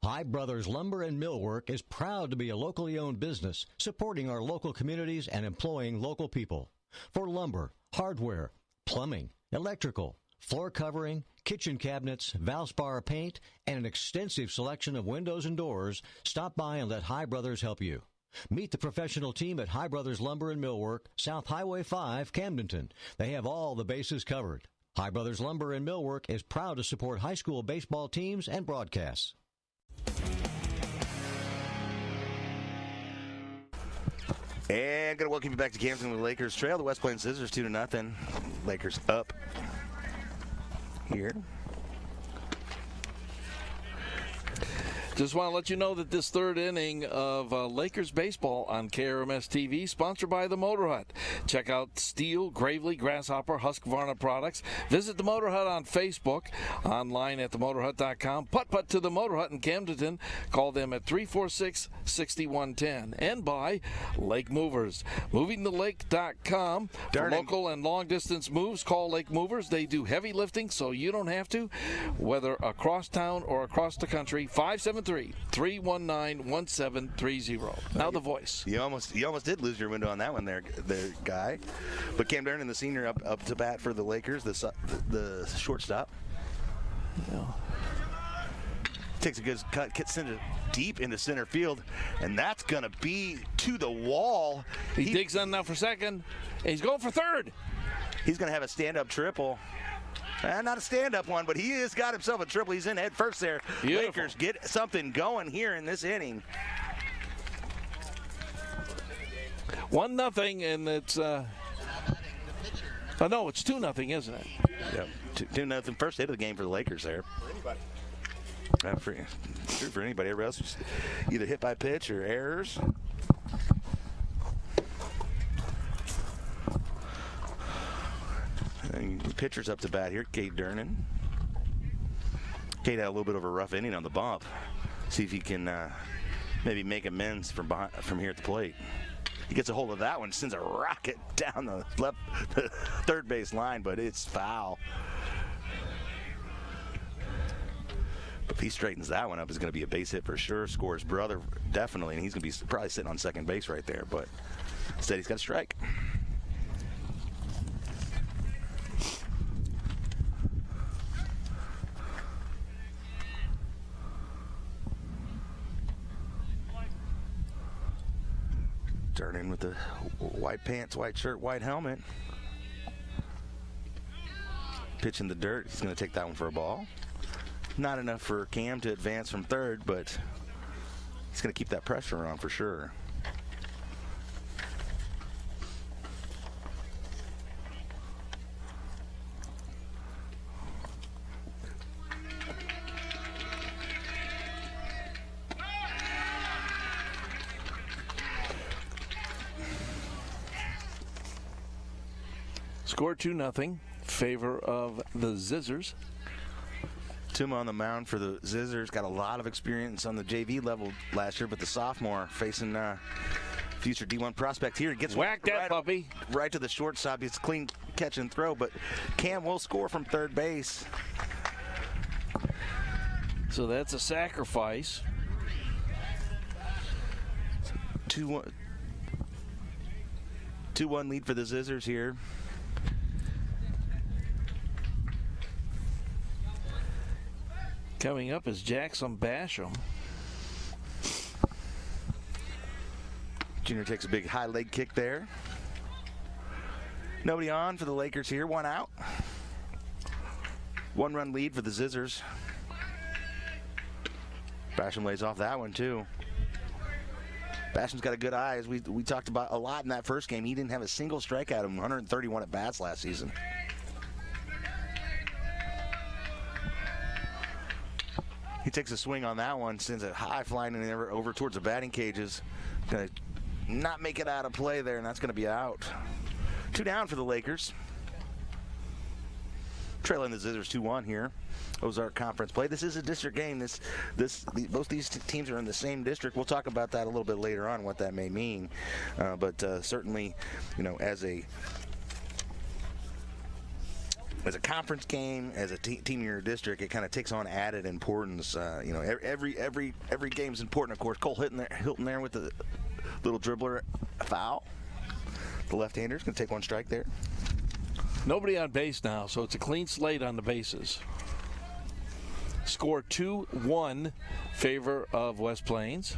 High Brothers Lumber and Millwork is proud to be a locally owned business, supporting our local communities and employing local people. For lumber, hardware, plumbing, electrical, floor covering, kitchen cabinets, Valspar paint, and an extensive selection of windows and doors, stop by and let High Brothers help you. Meet the professional team at High Brothers Lumber and Millwork, South Highway 5, Camdenton. They have all the bases covered. High Brothers Lumber and Millwork is proud to support high school baseball teams and broadcasts. And going to welcome you back to Camdenton with Lakers Trail. The West Plains Scissors 2-0. Lakers up here. Just want to let you know that this third inning of Lakers baseball on KRMS TV, sponsored by the Motor Hut. Check out Steel, Gravely, Grasshopper, Husqvarna products. Visit the Motor Hut on Facebook, online at themotorhut.com. Putt to the Motor Hut in Camdenton. Call them at 346-6110. And by Lake Movers. MovingTheLake.com. For local and long-distance moves, call Lake Movers. They do heavy lifting, so you don't have to, whether across town or across the country. 573-319-1730. Now the voice. You almost did lose your window on that one there guy. But Cam Durnan, the senior, up to bat for the Lakers, the shortstop. Yeah. Takes a good cut, gets into deep into center field, and that's going to be to the wall. He digs on now for second, and he's going for third. He's going to have a stand-up triple. Not a stand-up one, but he has got himself a triple. He's in head first there. Beautiful. Lakers get something going here in this inning. 1-0, and it's no, it's 2-0, isn't it? Yep, 2-0. First hit of the game for the Lakers there. For anybody. True for anybody. Everybody else was either hit by pitch or errors. And the pitcher's up to bat here, Cade Durnan. Cade had a little bit of a rough inning on the bump. See if he can maybe make amends from here at the plate. He gets a hold of that one, sends a rocket down the third base line, but it's foul. But if he straightens that one up, it's going to be a base hit for sure. Scores brother, definitely, and he's going to be probably sitting on second base right there. But instead, he's got a strike. Durnan with the white pants, white shirt, white helmet. Pitch in the dirt. He's going to take that one for a ball. Not enough for Cam to advance from third, but he's going to keep that pressure on for sure. Score 2-0, favor of the Zizzers. Tuma on the mound for the Zizzers. Got a lot of experience on the JV level last year, but the sophomore facing future D1 prospect here. Gets whacked that puppy right to the shortstop. It's a clean catch and throw, but Cam will score from third base. So that's a sacrifice. 2-1 lead for the Zizzers here. Coming up is Jackson Basham. Junior takes a big high leg kick there. Nobody on for the Lakers here. One out. 1-run lead for the Zizzers. Basham lays off that one too. Basham's got a good eye, as we talked about a lot in that first game. He didn't have a single strikeout in 131 at bats last season. He takes a swing on that one, sends it high flying in there over towards the batting cages. Going to not make it out of play there, and that's going to be out. 2 down for the Lakers. Trailing the Zizzers 2-1 here. Ozark Conference play. This is a district game. Both these teams are in the same district. We'll talk about that a little bit later on, what that may mean. But certainly, as a conference game, as a team in your district, it kind of takes on added importance. Every game's important, of course. Cole Hilton there with the little dribbler foul. The left-hander's going to take one strike there. Nobody on base now, so it's a clean slate on the bases. Score 2-1, favor of West Plains.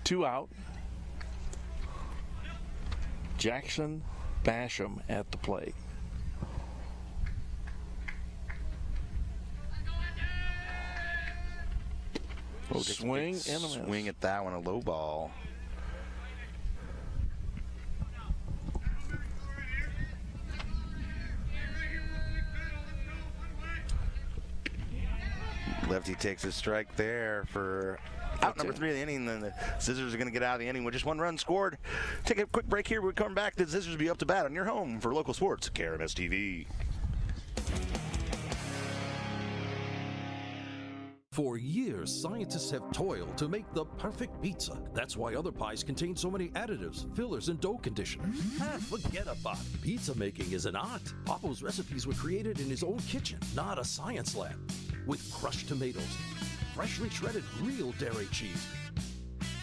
2 out. Jackson Basham at the plate. Swing and a miss. Swing at that one, a low ball. Lefty takes a strike there for out number 3 of the inning. Then the Scissors are going to get out of the inning with just 1 run scored. Take a quick break here. We'll come back. The Scissors will be up to bat on your home for local sports, KRMS TV. For years, scientists have toiled to make the perfect pizza. That's why other pies contain so many additives, fillers, and dough conditioners. Forget about it. Pizza making is an art. Papo's recipes were created in his own kitchen, not a science lab. With crushed tomatoes, freshly shredded real dairy cheese,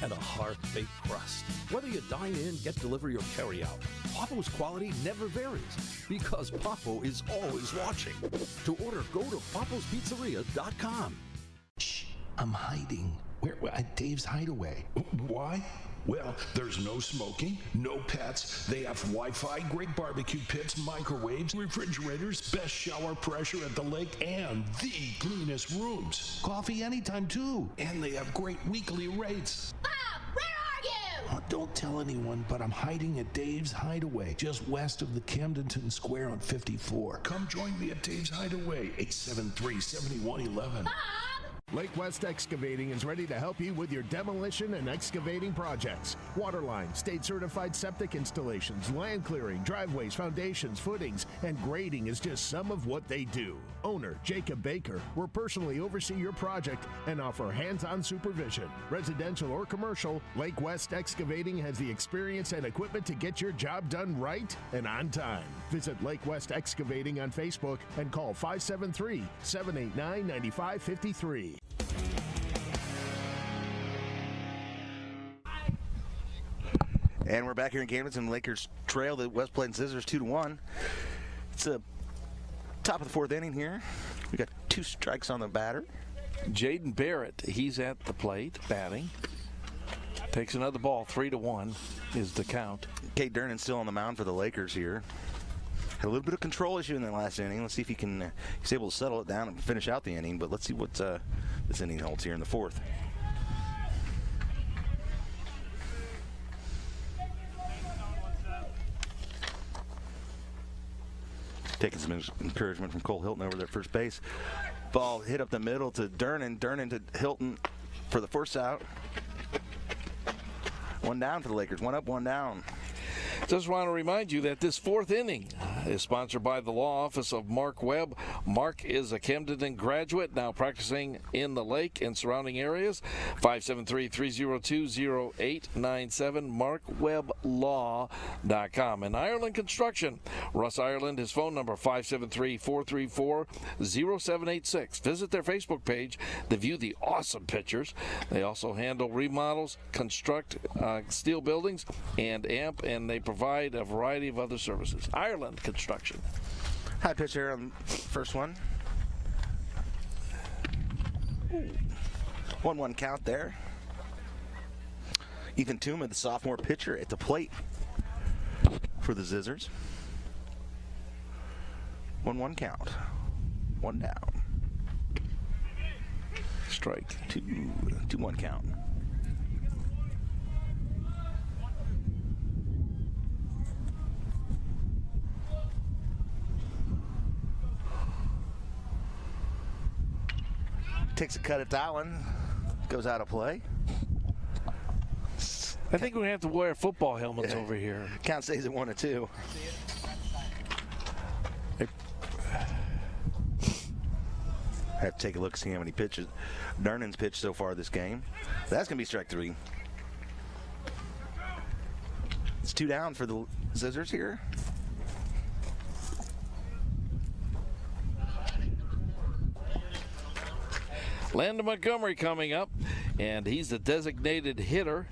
and a hearth-baked crust. Whether you dine in, get delivery, or carry out, Papo's quality never varies because Papo is always watching. To order, go to papospizzeria.com. Shh, I'm hiding. Where? At Dave's Hideaway. Why? Well, there's no smoking, no pets. They have Wi-Fi, great barbecue pits, microwaves, refrigerators, best shower pressure at the lake, and the cleanest rooms. Coffee anytime, too. And they have great weekly rates. Bob, where are you? Oh, don't tell anyone, but I'm hiding at Dave's Hideaway, just west of the Camdenton Square on 54. Come join me at Dave's Hideaway, 873-7111. Bob! Lake West Excavating is ready to help you with your demolition and excavating projects. Waterline, state-certified septic installations, land clearing, driveways, foundations, footings, and grading is just some of what they do. Owner Jacob Baker will personally oversee your project and offer hands-on supervision. Residential or commercial, Lake West Excavating has the experience and equipment to get your job done right and on time. Visit Lake West Excavating on Facebook and call 573-789-9553. And we're back here in Camdenton. Lakers trail the West Plains Scissors 2-1. It's a top of the 4th inning here. We got 2 strikes on the batter. Jaden Barrett, he's at the plate batting. Takes another ball. 3-1 is the count. Kate Durnan's still on the mound for the Lakers here. Had a little bit of control issue in the last inning. Let's see if he can. He's able to settle it down and finish out the inning. But let's see what this inning holds here in the 4th. Taking some encouragement from Cole Hilton over there at first base. Ball hit up the middle to Durnan. Durnan to Hilton for the first out. 1 down for the Lakers. 1 up, 1 down. Just want to remind you that this 4th inning is sponsored by the law office of Mark Webb. Mark is a Camdenton graduate, now practicing in the lake and surrounding areas. 573-302-0897, markweblaw.com. And Ireland Construction, Russ Ireland, his phone number 573-434-0786. Visit their Facebook page to view the awesome pictures. They also handle remodels, construct steel buildings, and they provide a variety of other services. Ireland Construction. High pitch here on the first one. 1-1 count there. Ethan Tuma, the sophomore pitcher, at the plate for the Scissors. 1-1 count. 1 down. Strike. 2-1 count. Takes a cut at that one. Goes out of play. I think we're going to have to wear football helmets over here. Count stays at 1-2. I have to take a look, see how many pitches Durnan's pitched so far this game. That's going to be strike 3. It's 2 down for the Scissors here. Landon Montgomery coming up, and he's the designated hitter.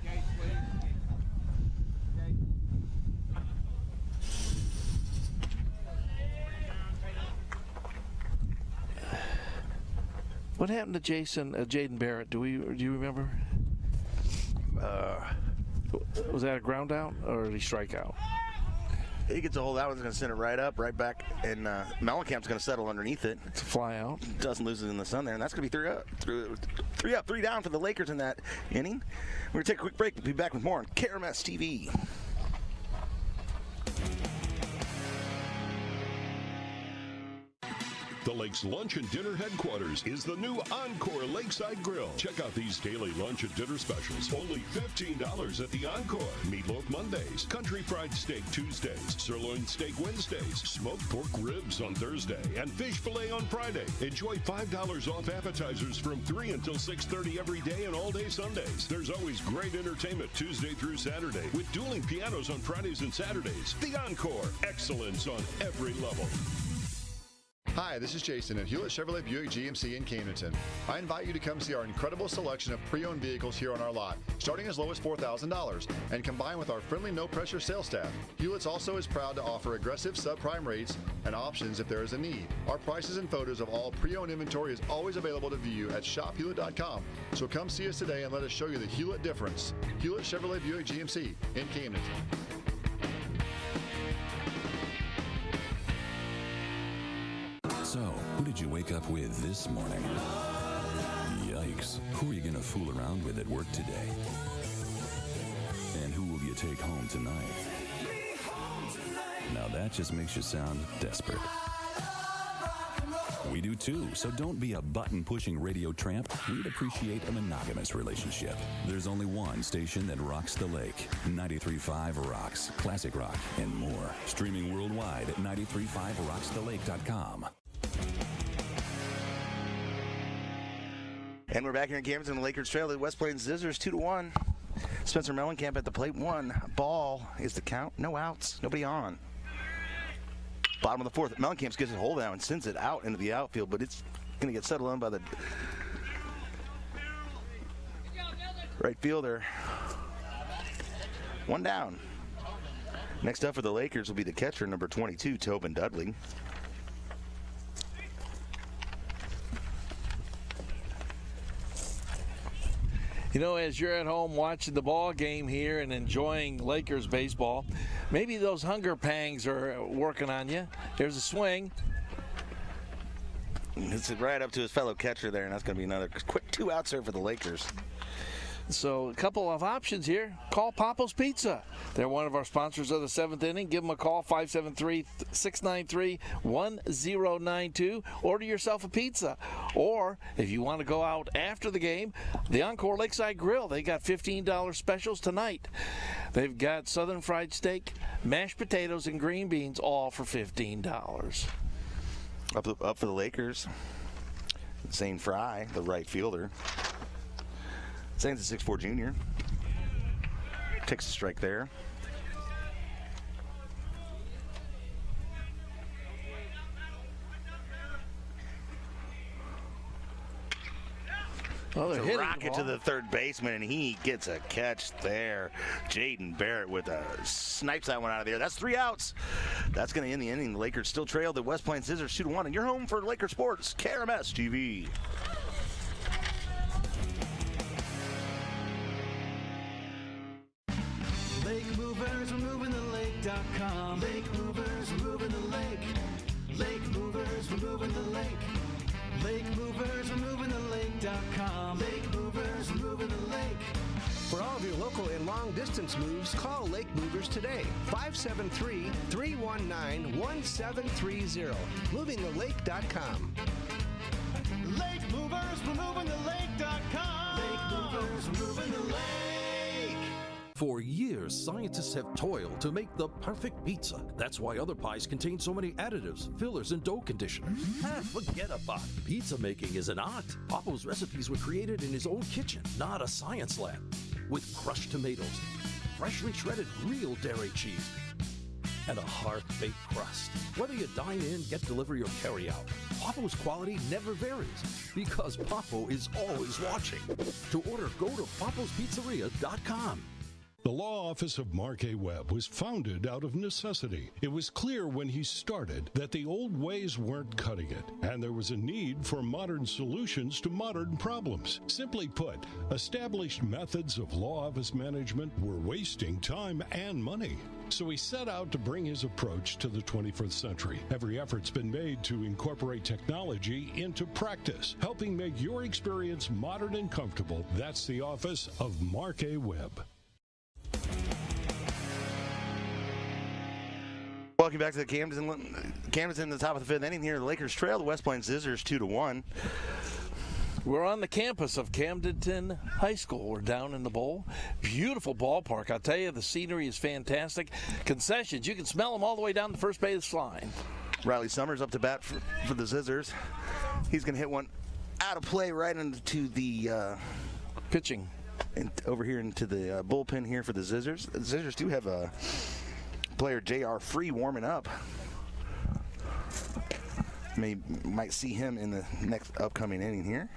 What happened to Jaden Barrett? Do you remember? Was that a ground out or did he strike out? He gets a hold of that one's going to send it right up, right back, and Mellencamp's going to settle underneath it. To fly out. Doesn't lose it in the sun there, and that's going to be three up, three down for the Lakers in that inning. We're going to take a quick break. We'll be back with more on KRMS TV. The Lake's Lunch and Dinner headquarters is the new Encore Lakeside Grill. Check out these daily lunch and dinner specials. Only $15 at the Encore. Meatloaf Mondays, Country Fried Steak Tuesdays, Sirloin Steak Wednesdays, Smoked Pork Ribs on Thursday, and Fish Fillet on Friday. Enjoy $5 off appetizers from 3 until 6:30 every day and all day Sundays. There's always great entertainment Tuesday through Saturday with dueling pianos on Fridays and Saturdays. The Encore. Excellence on every level. Hi, this is Jason at Hewlett Chevrolet Buick GMC in Camdenton. I invite you to come see our incredible selection of pre-owned vehicles here on our lot, starting as low as $4,000, and combined with our friendly, no-pressure sales staff. Hewlett's also is proud to offer aggressive subprime rates and options if there is a need. Our prices and photos of all pre-owned inventory is always available to view at shophewlett.com. So come see us today and let us show you the Hewlett difference. Hewlett Chevrolet Buick GMC in Camdenton. So, who did you wake up with this morning? Yikes. Who are you going to fool around with at work today? And who will you take home tonight? Now that just makes you sound desperate. We do too, so don't be a button-pushing radio tramp. We'd appreciate a monogamous relationship. There's only one station that rocks the lake. 93.5 Rocks, classic rock, and more. Streaming worldwide at 935rocksthelake.com. And we're back here in Camdenton. The Lakers trail the West Plains Scissors 2-1. Spencer Mellencamp at the plate. 1 ball is the count. No outs. Nobody on. Bottom of the fourth. Mellencamp gets a hold down and sends it out into the outfield, but it's going to get settled on by the right fielder. 1 down. Next up for the Lakers will be the catcher, number 22, Tobin Dudley. You know, as you're at home watching the ball game here and enjoying Lakers baseball, maybe those hunger pangs are working on you. Here's a swing. It's right up to his fellow catcher there, and that's going to be another quick 2 outs there for the Lakers. So a couple of options here. Call Papo's Pizza. They're one of our sponsors of the 7th inning. Give them a call, 573-693-1092. Order yourself a pizza. Or if you want to go out after the game, the Encore Lakeside Grill. They got $15 specials tonight. They've got Southern fried steak, mashed potatoes, and green beans, all for $15. Up for the Lakers, Zane Fry, the right fielder. Zane's a 6'4" junior. Takes a strike there. Oh, they're hitting rocket to the third baseman, and he gets a catch there. Jaden Barrett with a snipes that one out of there. That's 3 outs. That's going to end the inning. The Lakers still trail the West Plains Scissors 2-1, and you're home for Laker Sports, KRMS TV. Lake movers, we're moving the lake.com. Lake movers, we're moving the lake. Lake movers, we're moving the lake. Lake movers, we're moving the lake.com. Lake movers, we're moving the lake. For all of your local and long-distance moves, call Lake Movers today. 573-319-1730. MovingTheLake.com. Lake movers, we're moving the lake.com. Lake movers, we're moving the lake. For years, scientists have toiled to make the perfect pizza. That's why other pies contain so many additives, fillers, and dough conditioners. Forget about it. Pizza making is an art. Papo's recipes were created in his own kitchen, not a science lab. With crushed tomatoes, freshly shredded real dairy cheese, and a hard-baked crust. Whether you dine in, get delivery, or carry out, Papo's quality never varies because Papo is always watching. To order, go to papospizzeria.com. The law office of Mark A. Webb was founded out of necessity. It was clear when he started that the old ways weren't cutting it, and there was a need for modern solutions to modern problems. Simply put, established methods of law office management were wasting time and money. So he set out to bring his approach to the 21st century. Every effort's been made to incorporate technology into practice, helping make your experience modern and comfortable. That's the office of Mark A. Webb. Welcome back to the Camdenton in the top of the fifth inning here. The Lakers trail the West Plains Scissors 2-1. We're on the campus of Camdenton High School. We're down in the bowl. Beautiful ballpark. I'll tell you, the scenery is fantastic. Concessions, you can smell them all the way down the first base line. Riley Summers up to bat for the Scissors. He's going to hit one out of play right into the pitching. And over here into the bullpen here for the Scissors. The Scissors do have a player, J.R. Free, warming up. Might see him in the next upcoming inning here.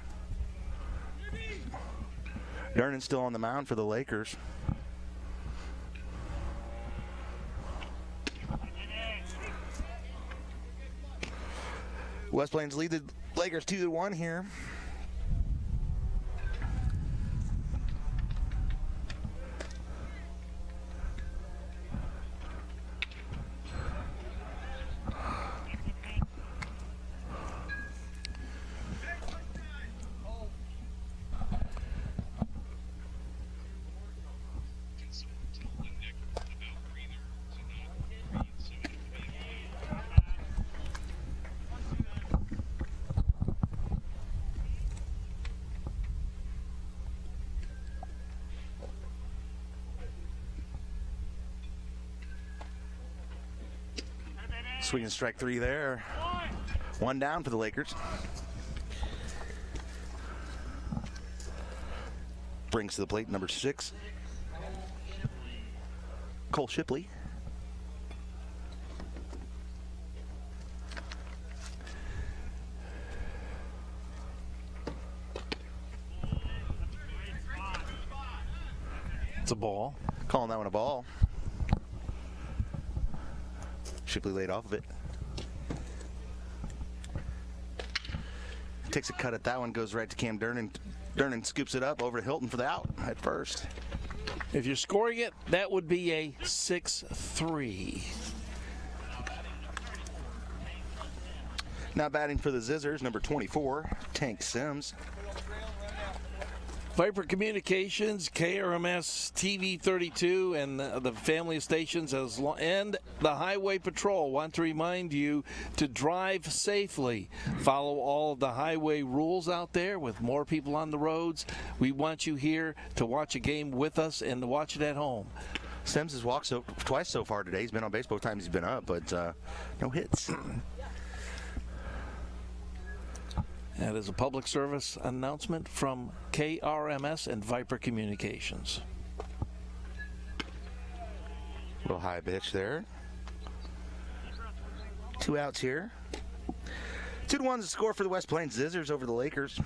Dernan's still on the mound for the Lakers. West Plains lead the Lakers 2-1 here. Swing and strike three there. One down for the Lakers. Brings to the plate number 6, Cole Shipley. It's a ball. Calling that one a ball. Shipley laid off of it. Takes a cut at that one, goes right to Cam Dernan. Dernan scoops it up over to Hilton for the out at first. If you're scoring it, that would be a 6-3. Now batting for the Scissors, number 24, Tank Sims. Viper Communications, KRMS TV 32, and the family of stations and the Highway Patrol want to remind you to drive safely. Follow all of the highway rules out there with more people on the roads. We want you here to watch a game with us and to watch it at home. Sims has walked twice so far today. He's been on base both times he's been up, but no hits. That is a public service announcement from KRMS and Viper Communications. Little high pitch there. 2 outs here. 2-1 the score for the West Plains Scissors over the Lakers.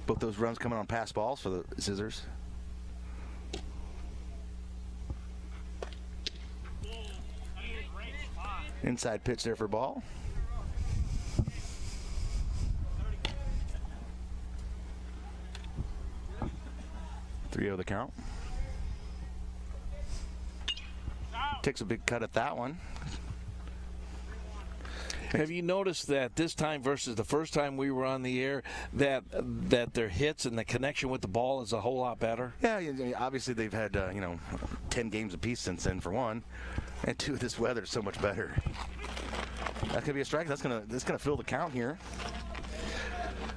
Both those runs coming on pass balls for the Scissors. Inside pitch there for ball. 3-0 the count. Takes a big cut at that one. Have you noticed that this time versus the first time we were on the air that their hits and the connection with the ball is a whole lot better? Yeah, obviously they've had 10 games apiece since then for one, and 2, this weather is so much better. That could be a strike. That's gonna fill the count here.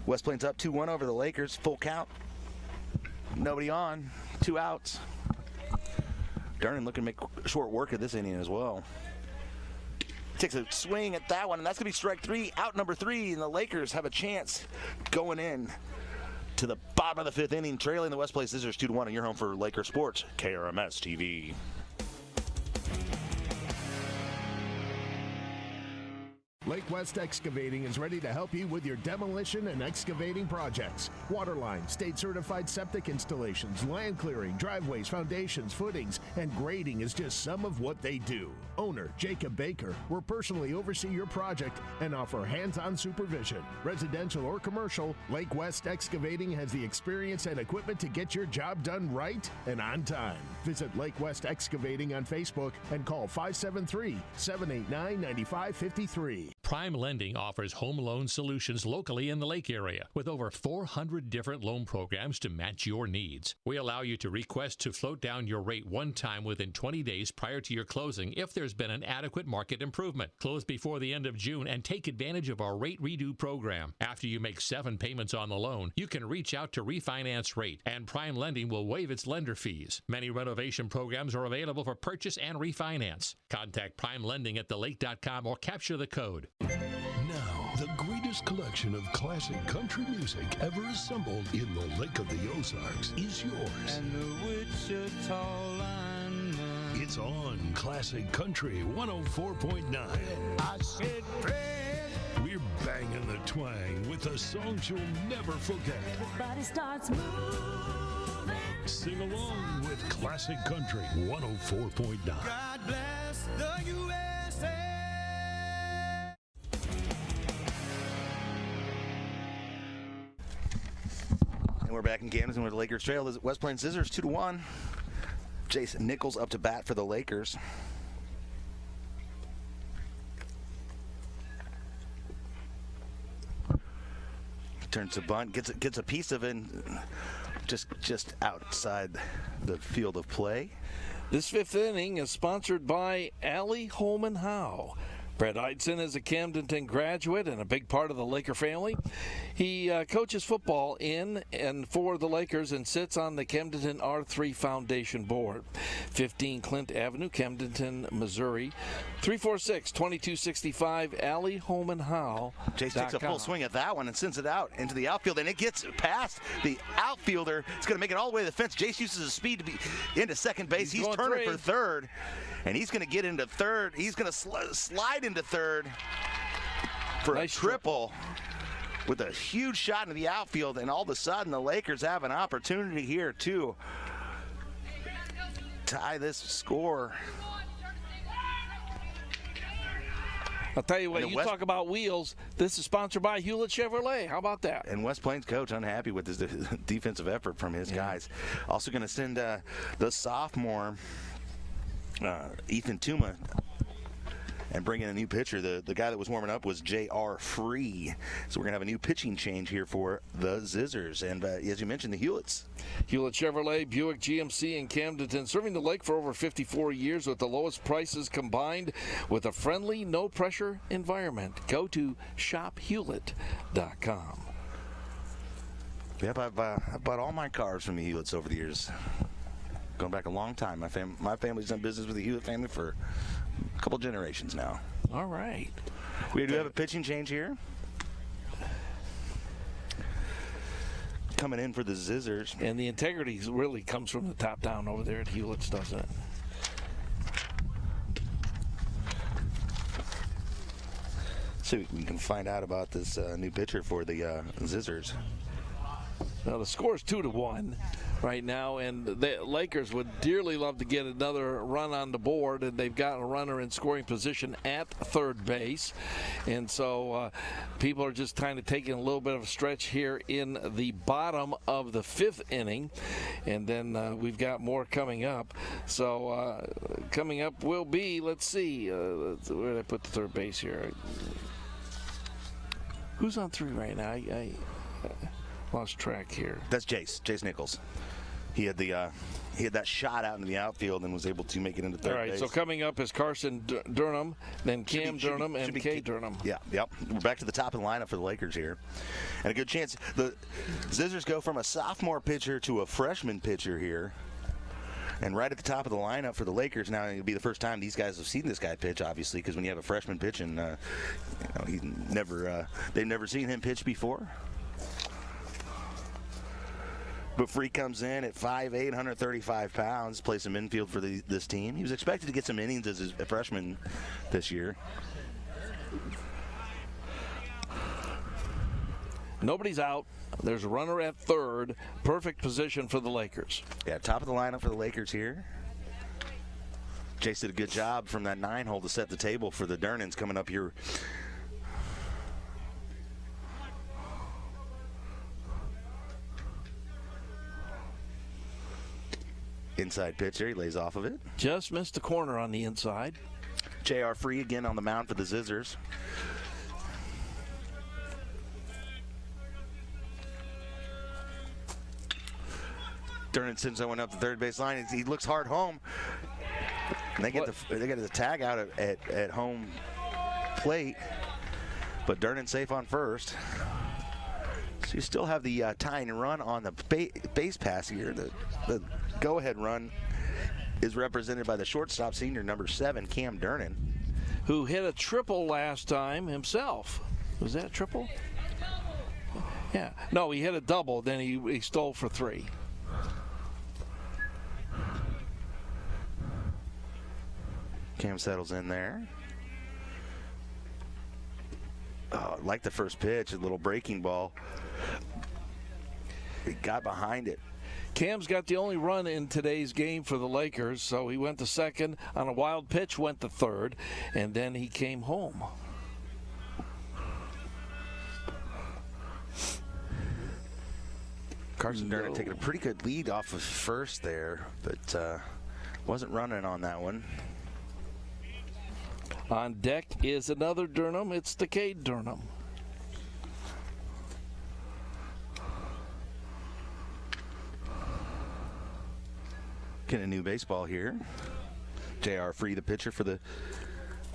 West Plains up 2-1 over the Lakers. Full count. Nobody on. 2 outs. Dernan looking to make short work of this inning as well. Takes a swing at that one, and that's going to be strike 3, out number 3, and the Lakers have a chance going in to the bottom of the 5th inning, trailing the West Plains Scissors 2-1, and you're home for Laker Sports, KRMS TV. Lake West Excavating is ready to help you with your demolition and excavating projects. Waterline, state-certified septic installations, land clearing, driveways, foundations, footings, and grading is just some of what they do. Owner Jacob Baker will personally oversee your project and offer hands-on supervision. Residential or commercial, Lake West Excavating has the experience and equipment to get your job done right and on time. Visit Lake West Excavating on Facebook and call 573-789-9553. Prime Lending offers home loan solutions locally in the Lake area with over 400 different loan programs to match your needs. We allow you to request to float down your rate one time within 20 days prior to your closing if there's been an adequate market improvement. Close before the end of June and take advantage of our rate redo program. After you make 7 payments on the loan, you can reach out to refinance rate, and Prime Lending will waive its lender fees. Many renovation programs are available for purchase and refinance. Contact Prime Lending at thelake.com or capture the code. Now, the greatest collection of classic country music ever assembled in the Lake of the Ozarks is yours. And the Wichita lineman. It's on Classic Country 104.9. I said, Fred. We're banging the twang with the songs you'll never forget. Everybody starts moving. Sing along with Classic Country 104.9. God bless the USA. And we're back in Camdenton with the Lakers Trail. West Plains Scissors 2-1. Jason Nichols up to bat for the Lakers. Turns to bunt, gets a piece of it, just outside the field of play. This 5th inning is sponsored by Allie Holman Howe. Brett Eidson is a Camdenton graduate and a big part of the Laker family. He coaches football in and for the Lakers and sits on the Camdenton R3 Foundation Board. 15 Clint Avenue, Camdenton, Missouri. 346-2265, Allie Holman Howe. Chase takes a full swing at that one and sends it out into the outfield, and it gets past the outfielder. It's going to make it all the way to the fence. Jace uses his speed to be into second base. He's turning for third, and he's going to get into third. He's going to slide into third for a triple with a huge shot into the outfield, and all of a sudden the Lakers have an opportunity here to tie this score. I'll tell you what, you talk about wheels. This is sponsored by Hewlett Chevrolet. How about that? And West Plains coach unhappy with his defensive effort from his guys. Also going to send the sophomore Ethan Tuma and bring in a new pitcher. The guy that was warming up was J.R. Free. So we're going to have a new pitching change here for the Zizzers. And as you mentioned, the Hewletts. Hewlett Chevrolet, Buick GMC in Camdenton, serving the lake for over 54 years with the lowest prices combined with a friendly, no-pressure environment. Go to shophewlett.com. Yep, I've bought all my cars from the Hewletts over the years. Going back a long time. My family's done business with the Hewlett family for a couple generations now. All right. We do have a pitching change here. Coming in for the Zizzers. And the integrity really comes from the top down over there at Hewlett's, doesn't it? So we can find out about this new pitcher for the Zizzers. Now the score is 2-1 right now, and the Lakers would dearly love to get another run on the board, and they've got a runner in scoring position at third base. And so people are just kind of taking a little bit of a stretch here in the bottom of the 5th inning, and then we've got more coming up. So coming up will be, let's see, where did I put the third base here? Who's on 3 right now? I lost track here. That's Jace Nichols. He had that shot out into the outfield and was able to make it into third base. All right, so coming up is Carson Durham, then Cam Durham, and Kay Durham. Yeah, yep. We're back to the top of the lineup for the Lakers here. And a good chance. The Zizzers go from a sophomore pitcher to a freshman pitcher here. And right at the top of the lineup for the Lakers now, it'll be the first time these guys have seen this guy pitch, obviously, because when you have a freshman pitching, they've never seen him pitch before. But Free comes in at 5'8", 135 pounds, plays some infield for this team. He was expected to get some innings as a freshman this year. Nobody's out. There's a runner at third. Perfect position for the Lakers. Yeah, top of the lineup for the Lakers here. Jace did a good job from that 9-hole to set the table for the Durnans coming up here. Inside pitcher, he lays off of it. Just missed the corner on the inside. J.R. Free again on the mound for the Zizzers. Durnan sends that one up the third base line. He looks hard home. And they get the tag out at home plate, but Durnan safe on first. So you still have the tying run on the base pass here. The go-ahead run is represented by the shortstop, senior number 7, Cam Durnan, who hit a triple last time himself. Was that a triple? Yeah. No, he hit a double. Then he stole for 3. Cam settles in there. Oh, like the first pitch, a little breaking ball. He got behind it. Cam's got the only run in today's game for the Lakers, so he went to second on a wild pitch, went to third, and then he came home. Carson Durnan taking a pretty good lead off of first there, but wasn't running on that one. On deck is another Durham. It's the Cade Durham. Getting a new baseball here. J.R. Free, the pitcher for the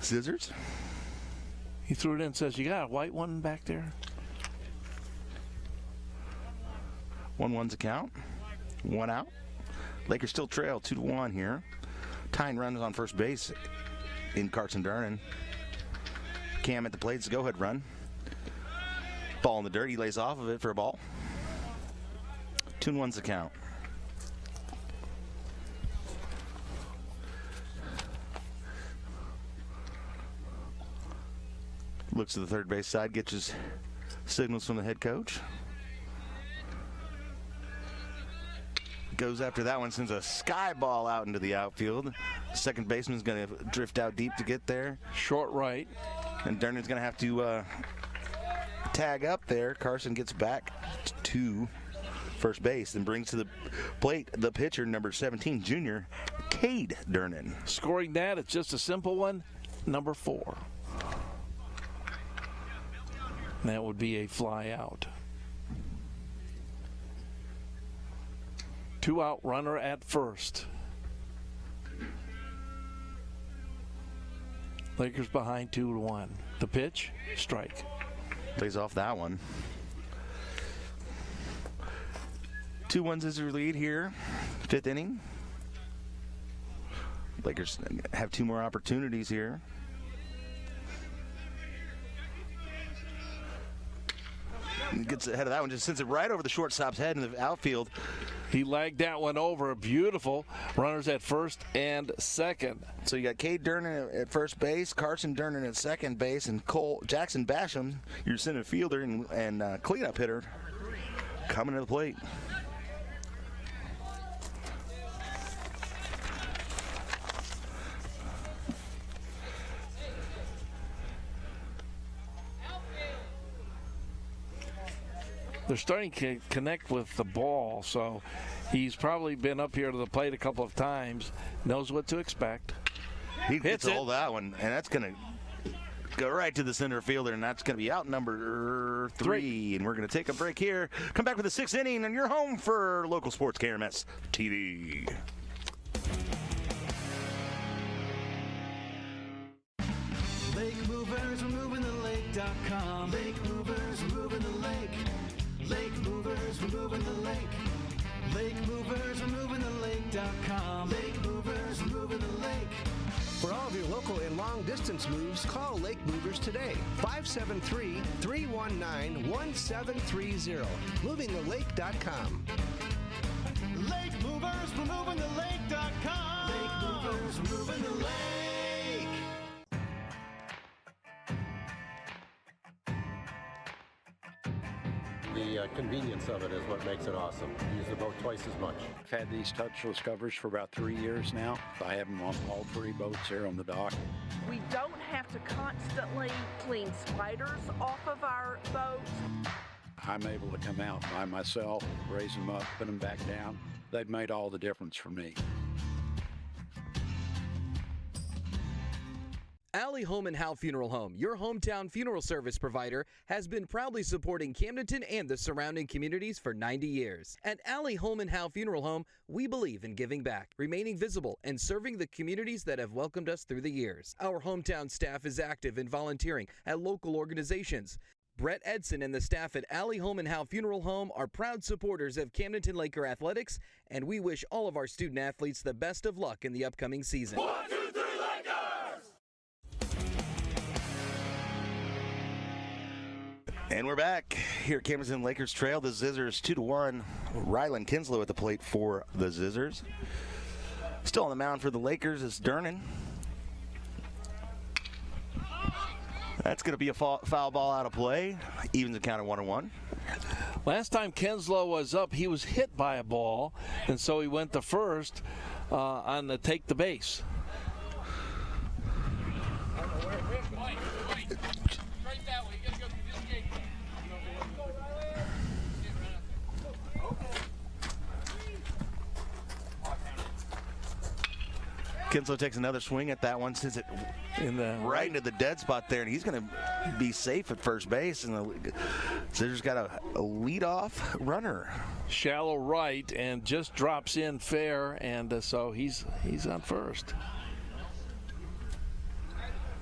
Scissors. He threw it in and says, you got a white one back there? 1-1's a count. 1 out. Lakers still trail 2-1 here. Tying runs on first base in Carson Durnan. Cam at the plate. It's a go-ahead run. Ball in the dirt. He lays off of it for a ball. 2-1's the count. Looks to the third base side. Gets his signals from the head coach. Goes after that one, sends a sky ball out into the outfield. Second baseman's going to drift out deep to get there. Short right. And Durnan's going to have to tag up there. Carson gets back to first base and brings to the plate the pitcher, number 17, junior, Cade Durnan. Scoring that, it's just a simple one, number 4. That would be a fly out. 2 out runner at first. Lakers behind 2-1. The pitch, strike. Plays off that one. 2-1 is their lead here. 5th inning. Lakers have 2 more opportunities here. Gets ahead of that one, just sends it right over the shortstop's head in the outfield. He lagged that one over. Beautiful. Runners at first and second. So you got Cade Durnan at first base, Carson Durnan at second base, and Jackson Basham, your center fielder and cleanup hitter, coming to the plate. They're starting to connect with the ball, so he's probably been up here to the plate a couple of times, knows what to expect. He hits all that one, and that's going to go right to the center fielder, and that's going to be out number 3. And we're going to take a break here. Come back with the 6th inning, and you're home for local sports KRMS TV. Lake Movers, we're moving the lake.com. Lake Movers, we're moving the lake. Lake Movers, we're moving the lake. Lake Movers, we're moving the lake.com. Lake Movers, we're moving the lake. For all of your local and long-distance moves, call Lake Movers today. 573-319-1730. MovingTheLake.com. Lake Movers, we're moving the lake.com. Lake Movers, we're moving the lake. The convenience of it is what makes it awesome. You use the boat twice as much. I've had these touchless covers for about 3 years now. I have them on all 3 boats here on the dock. We don't have to constantly clean spiders off of our boats. I'm able to come out by myself, raise them up, put them back down. They've made all the difference for me. Alley Home and Howe Funeral Home, your hometown funeral service provider, has been proudly supporting Camdenton and the surrounding communities for 90 years. At Alley Home and Howe Funeral Home, we believe in giving back, remaining visible, and serving the communities that have welcomed us through the years. Our hometown staff is active in volunteering at local organizations. Brett Edson and the staff at Alley Home and Howe Funeral Home are proud supporters of Camdenton Laker Athletics, and we wish all of our student athletes the best of luck in the upcoming season. 1, 2, 3, Lakers! And we're back here at Camdenton Lakers Trail. The Zizzers 2-1. Rylan Kinslow at the plate for the Zizzers. Still on the mound for the Lakers is Durnan. That's going to be a foul ball out of play. Evens the count at 1-1. Last time Kinslow was up, he was hit by a ball, and so he went to first on the take the base. Kinslow takes another swing at that one, sends it right into the dead spot there, and he's going to be safe at first base. And the Zizzers got a leadoff runner. Shallow right and just drops in fair, and so he's on first.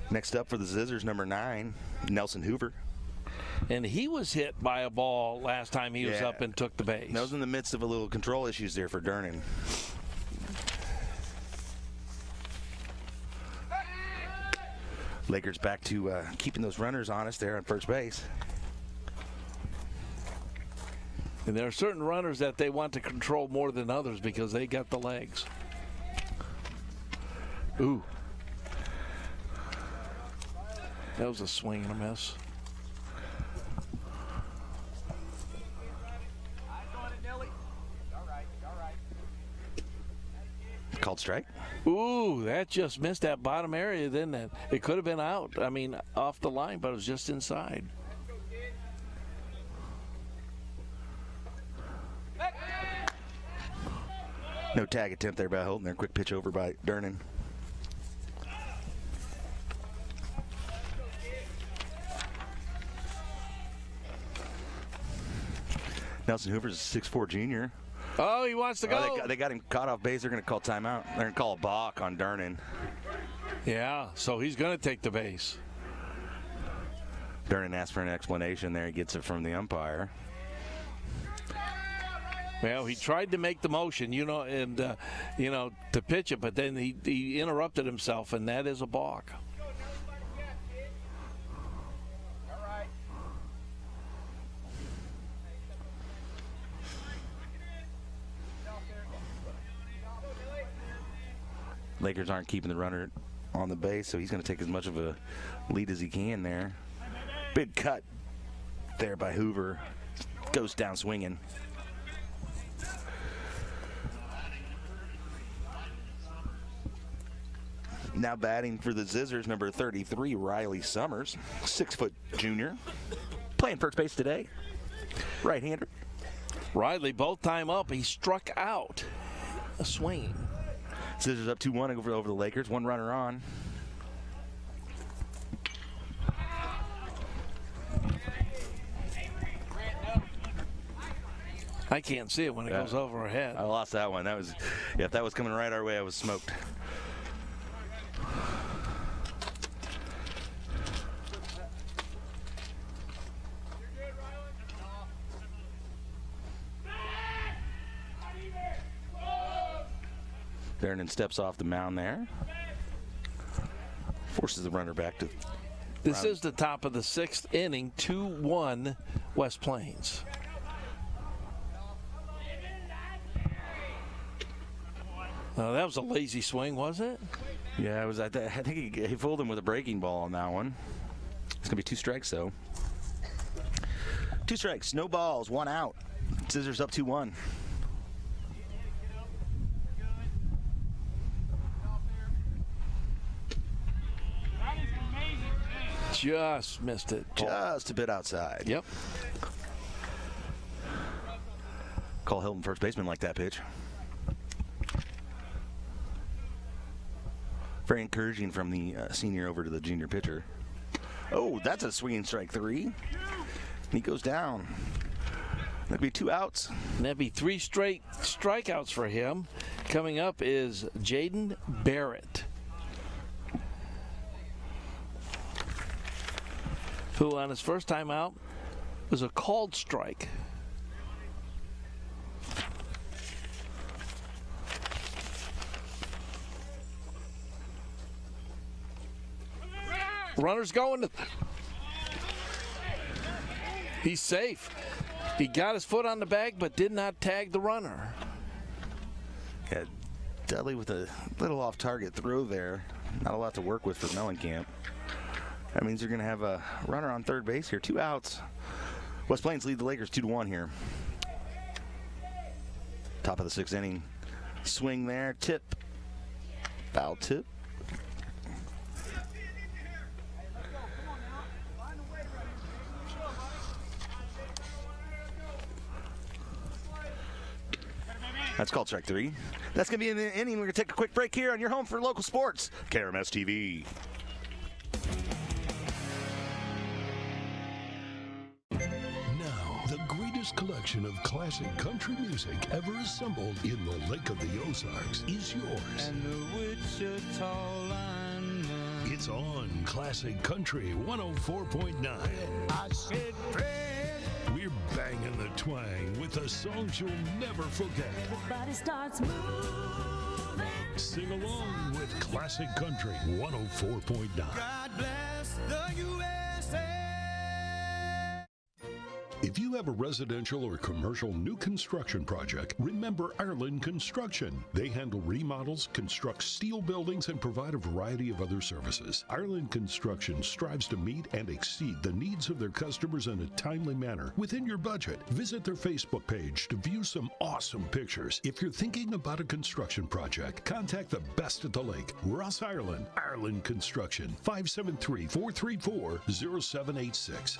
Next up for the Zizzers, number 9, Nelson Hoover. And he was hit by a ball last time he was up and took the base. That was in the midst of a little control issues there for Durnan. Lakers back to keeping those runners honest there on first base. And there are certain runners that they want to control more than others because they got the legs. Ooh. That was a swing and a miss. Called strike. Ooh, that just missed that bottom area, didn't it? It could have been out. I mean, off the line, but it was just inside. No tag attempt there by Holton there. Quick pitch over by Durnan. Nelson Hoover's a 6'4" junior. Oh, he wants to go. They got him caught off base. They're going to call timeout. They're going to call a balk on Durnan. Yeah, so he's going to take the base. Durnan asks for an explanation there. He gets it from the umpire. Well, he tried to make the motion, and to pitch it, but then he interrupted himself, and that is a balk. Lakers aren't keeping the runner on the base, so he's going to take as much of a lead as he can there. Big cut there by Hoover. Goes down swinging. Now batting for the Zizzers, number 33, Riley Summers, 6-foot junior. Playing first base today. Right-hander. Riley, both time up, he struck out a swing. Zizzers up 2-1 over the Lakers. One runner on. I can't see it when it goes over our head. I lost that one. That was, if that was coming right our way, I was smoked. Durnan steps off the mound there. Forces the runner back to... This is the top of the 6th inning, 2-1 West Plains. That was a lazy swing, was it? Yeah, it was. I think he fooled him with a breaking ball on that one. It's going to be 2 strikes, though. 2 strikes, no balls, 1 out. Scissors up 2-1. Just missed it, Paul. Just a bit outside. Yep. Call Hilton first baseman like that pitch. Very encouraging from the senior over to the junior pitcher. Oh, that's a swinging strike 3. He goes down. That'd be 2 outs. And that'd be 3 straight strikeouts for him. Coming up is Jaden Barrett, who on his first time out was a called strike. Runner's going. He's safe. He got his foot on the bag, but did not tag the runner. Yeah, Dudley with a little off-target throw there. Not a lot to work with for Mellencamp. That means you're going to have a runner on third base here. 2 outs. West Plains lead the Lakers 2-1 here. Top of the 6th inning. Swing there. Tip. Foul tip. That's called strike 3. That's going to be in the inning. We're going to take a quick break here on your home for local sports, KRMS TV. Now, the greatest collection of classic country music ever assembled in the Lake of the Ozarks is yours. And the Wichita lineman. It's on Classic Country 104.9. I said, Fred. We're banging the twang with the songs you'll never forget. Everybody starts moving. Sing along with Classic Country 104.9. God bless the USA. If you have a residential or commercial new construction project, remember Ireland Construction. They handle remodels, construct steel buildings, and provide a variety of other services. Ireland Construction strives to meet and exceed the needs of their customers in a timely manner within your budget. Visit their Facebook page to view some awesome pictures. If you're thinking about a construction project, contact the best at the lake, Ross Ireland, Ireland Construction, 573-434-0786.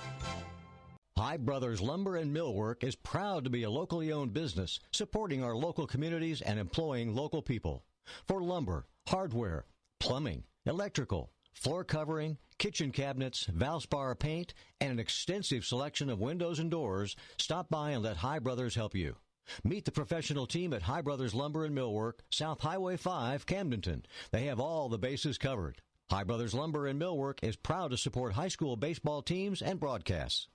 High Brothers Lumber and Millwork is proud to be a locally owned business, supporting our local communities and employing local people. For lumber, hardware, plumbing, electrical, floor covering, kitchen cabinets, Valspar paint, and an extensive selection of windows and doors, stop by and let High Brothers help you. Meet the professional team at High Brothers Lumber and Millwork, South Highway 5, Camdenton. They have all the bases covered. High Brothers Lumber and Millwork is proud to support high school baseball teams and broadcasts.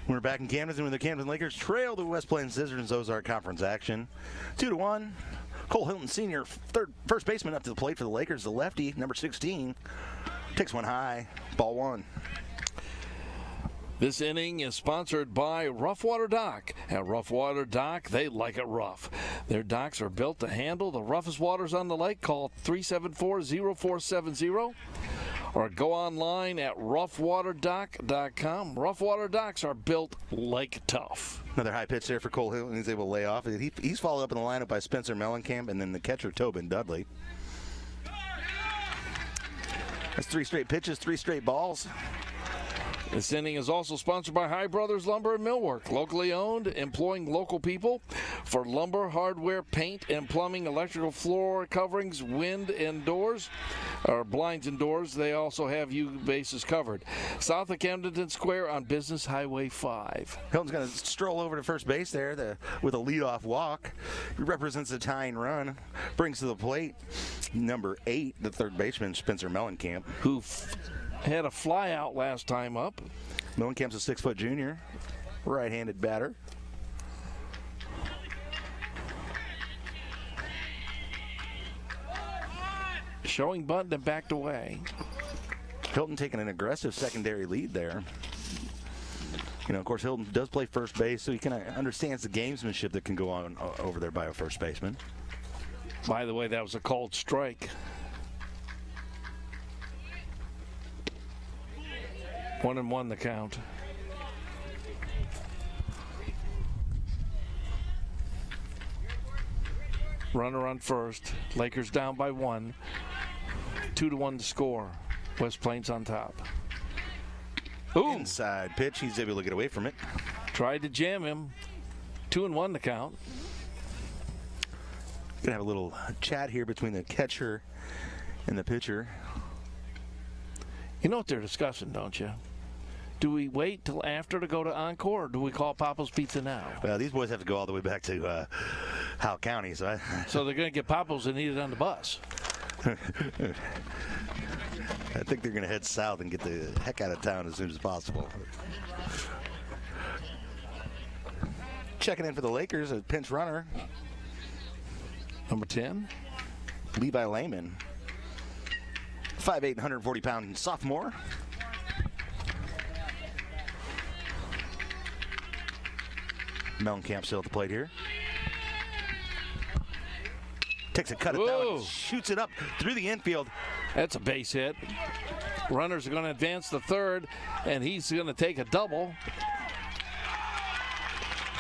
We're back in Camdenton when the Camden Lakers trail the West Plains Scissors Ozark Conference action. 2-1. Cole Hilton Sr., first baseman up to the plate for the Lakers. The lefty, number 16, takes one high. Ball 1. This inning is sponsored by Rough Water Dock. At Rough Water Dock, they like it rough. Their docks are built to handle the roughest waters on the lake. Call 374-0470 or go online at roughwaterdock.com. Rough Water Docks are built lake tough. Another high pitch there for Cole Hilton. He's able to lay off. He's followed up in the lineup by Spencer Mellencamp and then the catcher Tobin Dudley. That's 3 straight pitches, 3 straight balls. This inning is also sponsored by High Brothers Lumber and Millwork, locally owned, employing local people for lumber, hardware, paint, and plumbing, electrical floor coverings, wind and doors, or blinds and doors. They also have you bases covered. South of Camdenton Square on Business Highway 5. Hilton's going to stroll over to first base there with a leadoff walk. He represents the tying run, brings to the plate number 8, the third baseman, Spencer Mellencamp, who had a fly out last time up. Mellencamp's a 6-foot junior, right-handed batter. Showing bunt and backed away. Hilton taking an aggressive secondary lead there. You know, of course, Hilton does play first base, so he kind of understands the gamesmanship that can go on over there by a first baseman. By the way, that was a called strike. 1-1 the count. Runner on first. Lakers down by 1. 2-1 to score. West Plains on top. Ooh. Inside pitch. He's able to get away from it. Tried to jam him. 2-1 the count. Gonna have a little chat here between the catcher and the pitcher. You know what they're discussing, don't you? Do we wait till after to go to encore, or do we call Papa's Pizza now? Well, these boys have to go all the way back to Howell County, so so they're going to get Papa's and eat it on the bus. I think they're going to head south and get the heck out of town as soon as possible. Checking in for the Lakers, a pinch runner. Number 10, Levi Lehman. 5'8", 140-pound sophomore. Mellencamp still at the plate here. Takes a cut at that one, shoots it up through the infield. That's a base hit. Runners are going to advance to third, and he's going to take a double.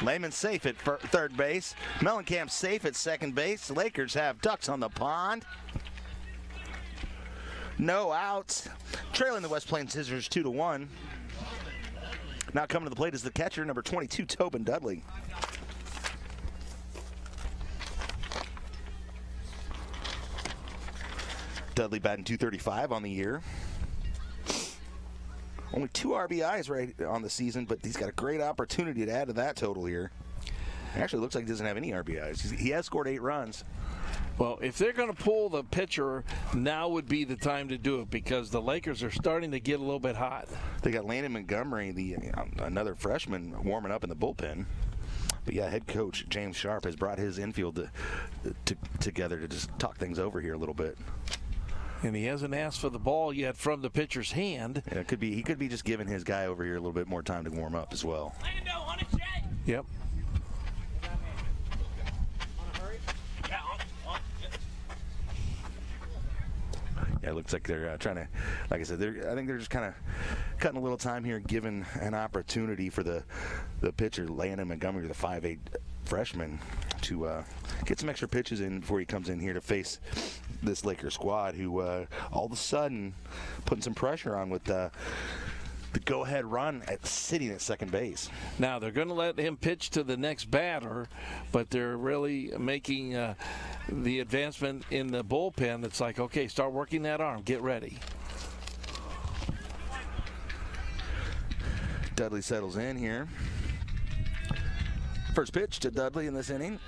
Lehman safe at third base. Mellencamp safe at second base. The Lakers have ducks on the pond. No outs. Trailing the West Plains Scissors 2-1. Now coming to the plate is the catcher, number 22, Tobin Dudley. Dudley batting .235 on the year. Only 2 RBIs right on the season, but he's got a great opportunity to add to that total here. Actually, looks like he doesn't have any RBIs. He has scored 8 runs. Well, if they're going to pull the pitcher, now would be the time to do it because the Lakers are starting to get a little bit hot. They got Landon Montgomery, another freshman, warming up in the bullpen. But yeah, head coach James Sharp has brought his infield together to just talk things over here a little bit. And he hasn't asked for the ball yet from the pitcher's hand. Yeah, he could be just giving his guy over here a little bit more time to warm up as well. Yep. Yeah, it looks like they're trying to, like I said, I think they're just kind of cutting a little time here, giving an opportunity for the pitcher, Landon Montgomery, the 5'8" freshman, to get some extra pitches in before he comes in here to face this Lakers squad, who all of a sudden putting some pressure on with the go-ahead run sitting at second base. Now, they're going to let him pitch to the next batter, but they're really making the advancement in the bullpen. It's like, okay, start working that arm. Get ready. Dudley settles in here. First pitch to Dudley in this inning.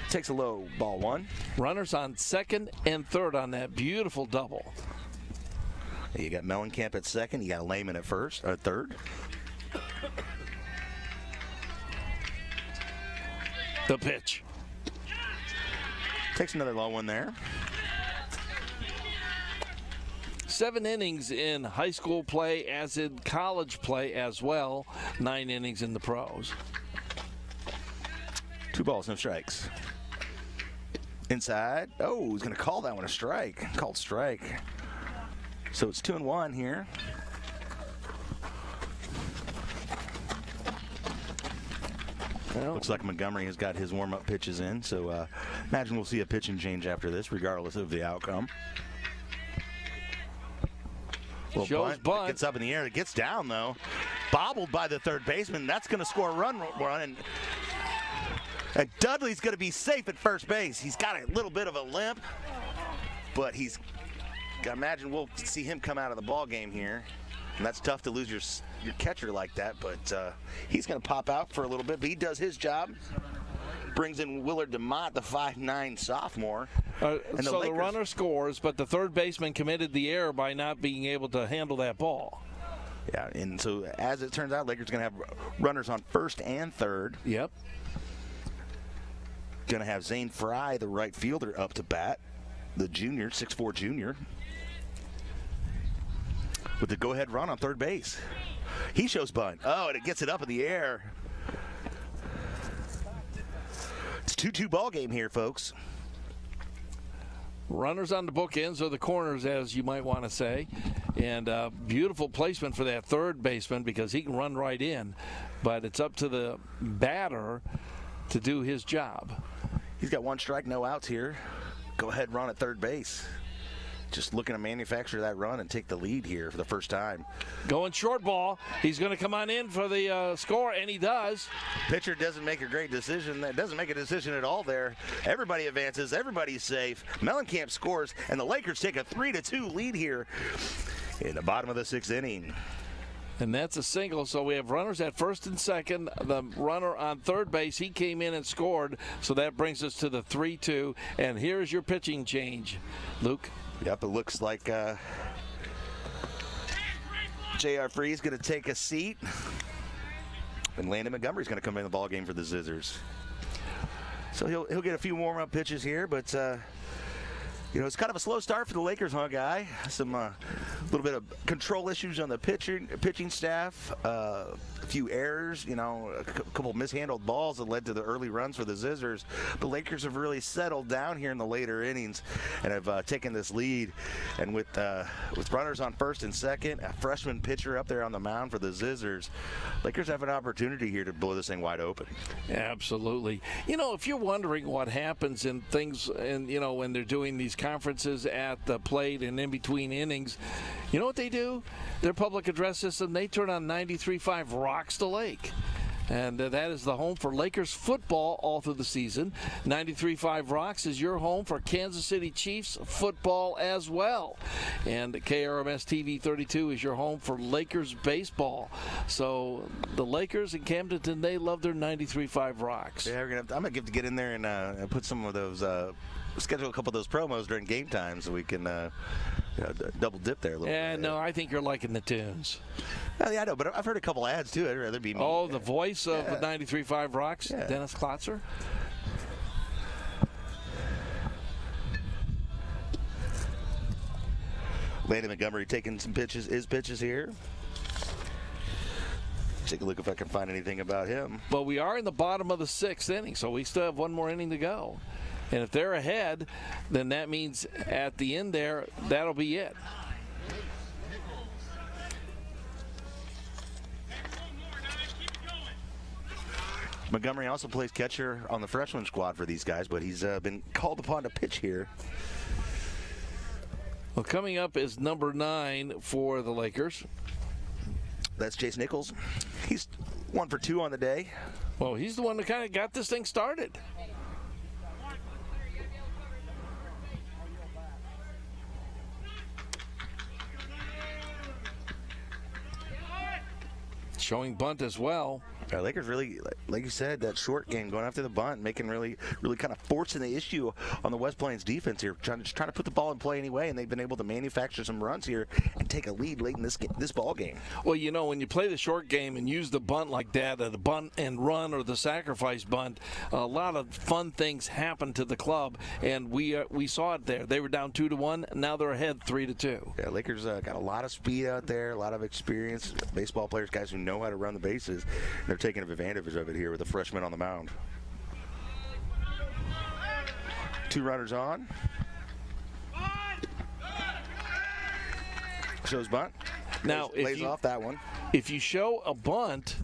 Takes a low, ball 1. Runners on second and third on that beautiful double. You got Mellencamp at second. You got Lehman at third. The pitch. Takes another low one there. 7 innings in high school play, as in college play as well. 9 innings in the pros. 2 balls, no strikes. Inside. Oh, he's going to call that one a strike. Called strike. So it's 2-1 here. Well, looks like Montgomery has got his warm-up pitches in, so imagine we'll see a pitching change after this, regardless of the outcome. Shows bunt. It gets up in the air. It gets down, though. Bobbled by the third baseman. That's going to score a run. And Dudley's going to be safe at first base. He's got a little bit of a limp, but he's – I imagine we'll see him come out of the ball game here, and that's tough to lose your catcher like that. But he's going to pop out for a little bit. But he does his job. Brings in Willard DeMott, the 5'9" sophomore. And the runner scores, but the third baseman committed the error by not being able to handle that ball. Yeah, and so as it turns out, Lakers going to have runners on first and third. Yep. Going to have Zane Fry, the right fielder, up to bat. The junior, 6'4" junior. With the go-ahead run on third base. He shows bunt. Oh, and it gets it up in the air. It's 2-2 ball game here, folks. Runners on the bookends, or the corners, as you might want to say. And beautiful placement for that third baseman because he can run right in. But it's up to the batter to do his job. He's got 1 strike, no outs here. Go ahead, run at third base. Just looking to manufacture that run and take the lead here for the first time. Going short ball. He's going to come on in for the score, and he does. Pitcher doesn't make a great decision. That doesn't make a decision at all there. Everybody advances. Everybody's safe. Mellencamp scores, and the Lakers take a 3-2 lead here in the bottom of the 6th inning. And that's a single, so we have runners at first and second. The runner on third base, he came in and scored, so that brings us to the 3-2. And here's your pitching change, Luke. Yep, it looks like J.R. Free's going to take a seat. And Landon Montgomery's going to come in the ball game for the Scissors. So he'll get a few warm-up pitches here, but it's kind of a slow start for the Lakers, huh, Guy? Some little bit of control issues on the pitching staff, a few errors, a couple mishandled balls that led to the early runs for the Scissors. The Lakers have really settled down here in the later innings and have taken this lead. And with runners on first and second, a freshman pitcher up there on the mound for the Scissors, Lakers have an opportunity here to blow this thing wide open. Absolutely. If you're wondering what happens in things, and when they're doing these conferences at the plate and in between innings, you know what they do? Their public address system, they turn on 93.5 Rocks the Lake. And that is the home for Lakers football all through the season. 93.5 Rocks is your home for Kansas City Chiefs football as well. And KRMS TV 32 is your home for Lakers baseball. So the Lakers in Camdenton, they love their 93.5 Rocks. Yeah, I'm going to get in there and put some of those, schedule a couple of those promos during game time so we can double dip there a little bit. Yeah, no, I think you're liking the tunes. Yeah, I know, but I've heard a couple ads too. I'd rather be me. Oh, the voice of 93.5 Rocks, Dennis Klotzer. Landon Montgomery taking some pitches here. Take a look if I can find anything about him. Well, we are in the bottom of the 6th inning, so we still have one more inning to go. And if they're ahead, then that means at the end there, that'll be it. Montgomery also plays catcher on the freshman squad for these guys, but he's been called upon to pitch here. Well, coming up is number 9 for the Lakers. That's Chase Nichols. He's 1 for 2 on the day. Well, he's the one that kind of got this thing started. Showing bunt as well. Lakers really, like you said, that short game, going after the bunt, making really kind of forcing the issue on the West Plains defense here, trying to put the ball in play anyway, and they've been able to manufacture some runs here and take a lead late in this ball game. Well, when you play the short game and use the bunt like that, the bunt and run or the sacrifice bunt, a lot of fun things happen to the club, and we saw it there. They were down 2-1, now they're ahead 3-2. Yeah, Lakers got a lot of speed out there, a lot of experience, baseball players, guys who know how to run the bases. They're taking advantage of it here with a freshman on the mound. 2 runners on. Shows bunt. Now, lays off that one. If you show a bunt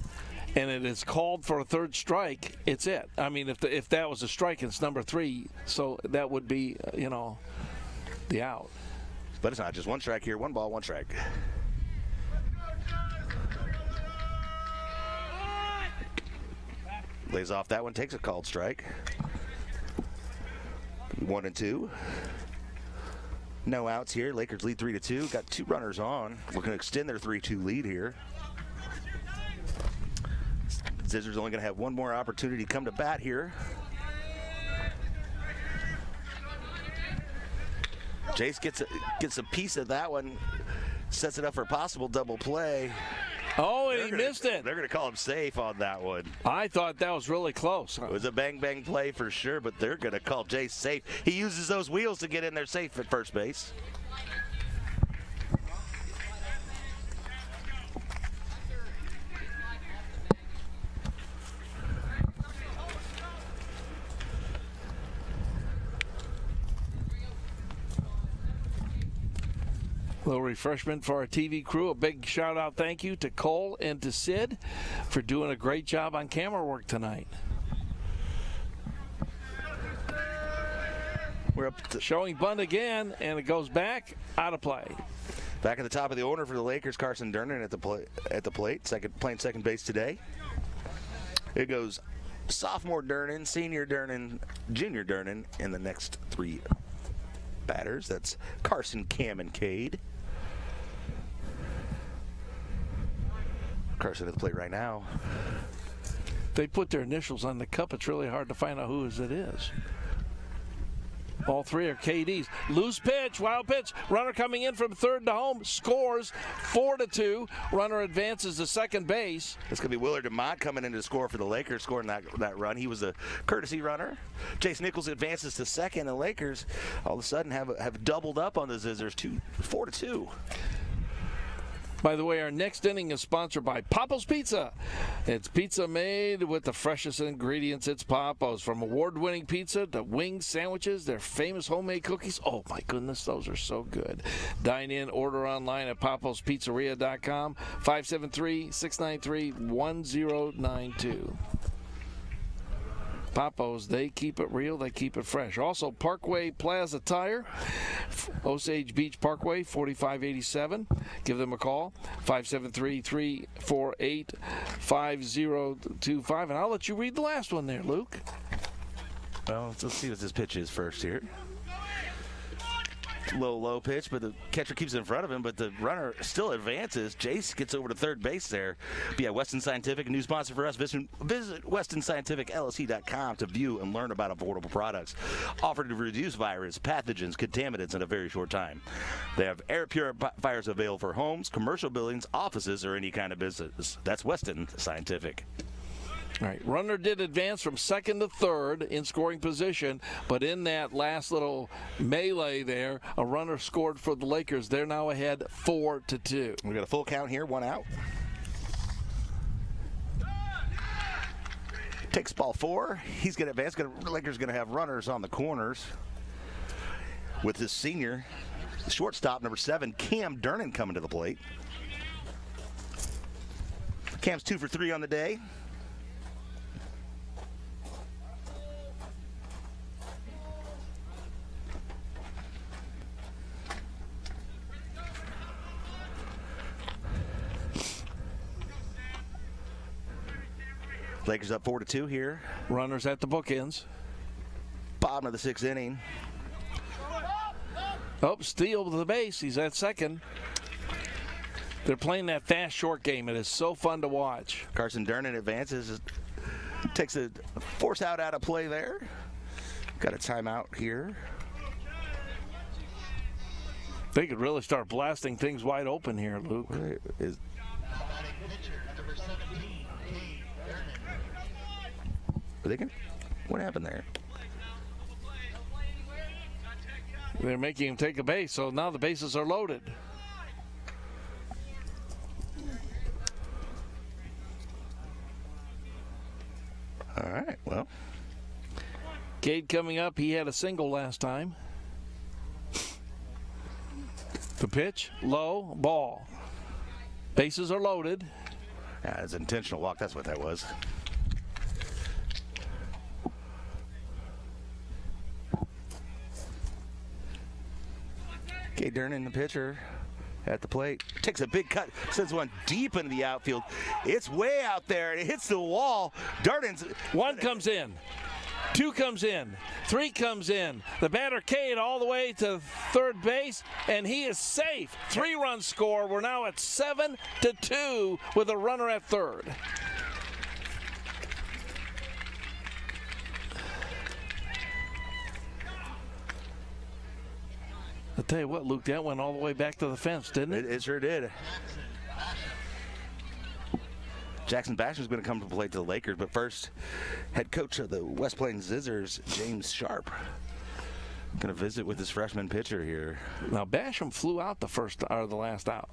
and it is called for a third strike, it's it. I mean, if that was a strike, it's number 3, so that would be, the out. But it's not just 1 strike here. 1 ball, 1 strike. Lays off that one, takes a called strike. 1-2. No outs here. Lakers lead 3-2. Got 2 runners on. Looking to extend their 3-2 lead here. Scissors only going to have one more opportunity to come to bat here. Jace gets a piece of that one. Sets it up for a possible double play. Oh, and he missed it. They're going to call him safe on that one. I thought that was really close. It was a bang-bang play for sure, but they're going to call Jace safe. He uses those wheels to get in there safe at first base. Little refreshment for our TV crew. A big shout-out thank you to Cole and to Sid for doing a great job on camera work tonight. We're up to showing bunt again, and it goes back out of play. Back at the top of the order for the Lakers, Carson Durnan at the plate, playing second base today. It goes sophomore Durnan, senior Durnan, junior Durnan in the next three batters. That's Carson, Cam, and Cade. Carson at the plate right now. They put their initials on the cup. It's really hard to find out whose it is. All three are KD's. Loose pitch, wild pitch. Runner coming in from third to home. Scores 4-2. Runner advances to second base. It's going to be Willard DeMont coming in to score for the Lakers, scoring that run. He was a courtesy runner. Chase Nichols advances to second. The Lakers all of a sudden have doubled up on the Zizzers, 4-2. By the way, our next inning is sponsored by Papo's Pizza. It's pizza made with the freshest ingredients. It's Papo's. From award-winning pizza to wings, sandwiches, their famous homemade cookies. Oh, my goodness, those are so good. Dine in, order online at papospizzeria.com, 573-693-1092. Papo's, they keep it real, they keep it fresh. Also, Parkway Plaza Tire, Osage Beach Parkway, 4587. Give them a call, 573-348-5025. And I'll let you read the last one there, Luke. Well, let's see what this pitch is first here. Low pitch, but the catcher keeps it in front of him, but the runner still advances. Jace gets over to third base there. But yeah, Weston Scientific, a new sponsor for us. Visit WestonScientificLLC.com to view and learn about affordable products offered to reduce virus, pathogens, contaminants in a very short time. They have air purifiers available for homes, commercial buildings, offices, or any kind of business. That's Weston Scientific. All right, runner did advance from second to third in scoring position, but in that last little melee there, a runner scored for the Lakers. They're now ahead 4-2. We got a full count here, one out. Takes ball 4. He's going to advance. The Lakers going to have runners on the corners with his senior shortstop, number 7, Cam Durnan, coming to the plate. Cam's 2 for 3 on the day. Lakers up 4-2 here. Runners at the bookends. Bottom of the 6th inning. Oh, steal to the base. He's at second. They're playing that fast short game. It is so fun to watch. Carson Durnan advances. Takes a force out of play there. Got a timeout here. They could really start blasting things wide open here, Luke. What happened there? They're making him take a base, so now the bases are loaded. All right, well. Cade coming up. He had a single last time. The pitch, low, ball. Bases are loaded. Yeah, it's an intentional walk. That's what that was. Cade Durnan, the pitcher, at the plate. Takes a big cut, sends one deep into the outfield. It's way out there. It hits the wall. Darden's... 1 comes in. 2 comes in. 3 comes in. The batter Cade all the way to third base, and he is safe. 3-run score. We're now at 7-2 with a runner at third. I'll tell you what, Luke, that went all the way back to the fence, didn't it? It sure did. Jackson Basham's going to come to play to the Lakers, but first, head coach of the West Plains Zizzers, James Sharp, going to visit with his freshman pitcher here. Now, Basham flew out the last out.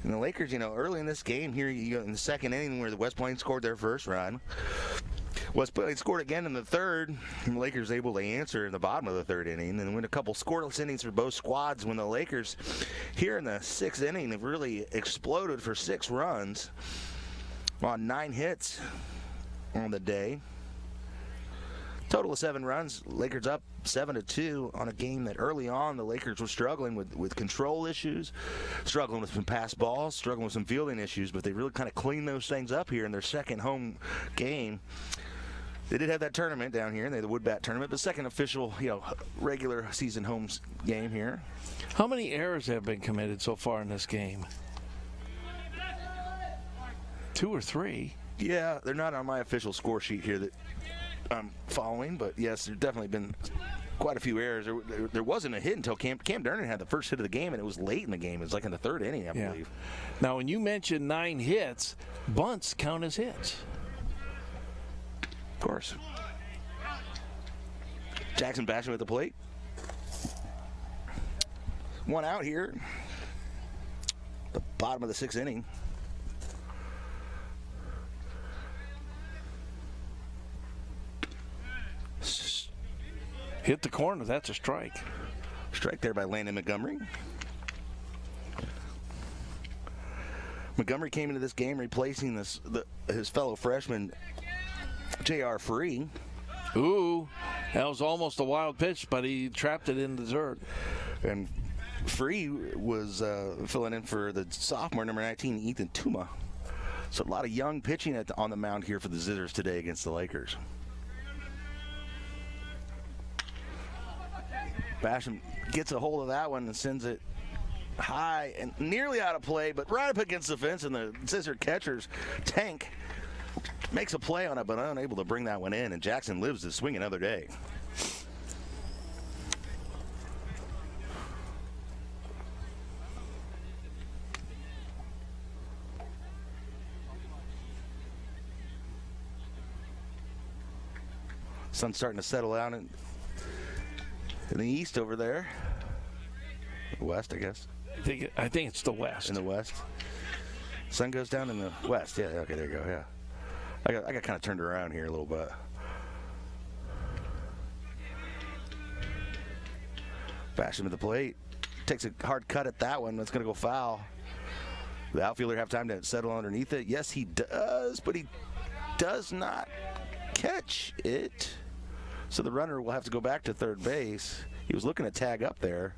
And the Lakers, early in this game here, in the second inning where the West Plains scored their first run, West Plains scored again in the third, and the Lakers able to answer in the bottom of the third inning, and win a couple scoreless innings for both squads when the Lakers, here in the sixth inning, have really exploded for 6 runs on 9 hits on the day. Total of 7 runs. Lakers up 7-2 on a game that early on the Lakers were struggling with control issues, struggling with some pass balls, struggling with some fielding issues, but they really kind of cleaned those things up here in their second home game. They did have that tournament down here, and they had the Wood Bat tournament, but second official, regular season home game here. How many errors have been committed so far in this game? 2 or 3. Yeah, they're not on my official score sheet here that I'm following, but yes, there's definitely been quite a few errors. There wasn't a hit until Camdenton had the first hit of the game, and it was late in the game. It was like in the third inning, I believe. Now, when you mentioned 9 hits, bunts count as hits. Of course. Jackson Basham at the plate. 1 out here. The bottom of the 6th inning. Hit the corner. That's a strike. Strike there by Landon Montgomery. Montgomery came into this game replacing his fellow freshman, J.R. Free. Ooh, that was almost a wild pitch, but he trapped it in the dirt. And Free was filling in for the sophomore, number 19, Ethan Tuma. So a lot of young pitching on the mound here for the Zitters today against the Lakers. Basham gets a hold of that one and sends it high and nearly out of play, but right up against the fence, and the Scissor catcher's Tank makes a play on it, but unable to bring that one in, and Jackson lives to swing another day. Sun's starting to settle down in the east over there. West, I guess. I think it's the west. In the west. Sun goes down in the west. Yeah, okay, there you go, yeah. I got kind of turned around here a little bit. Basham at the plate. Takes a hard cut at that one. That's going to go foul. The outfielder have time to settle underneath it. Yes, he does, but he does not catch it. So the runner will have to go back to third base. He was looking to tag up there.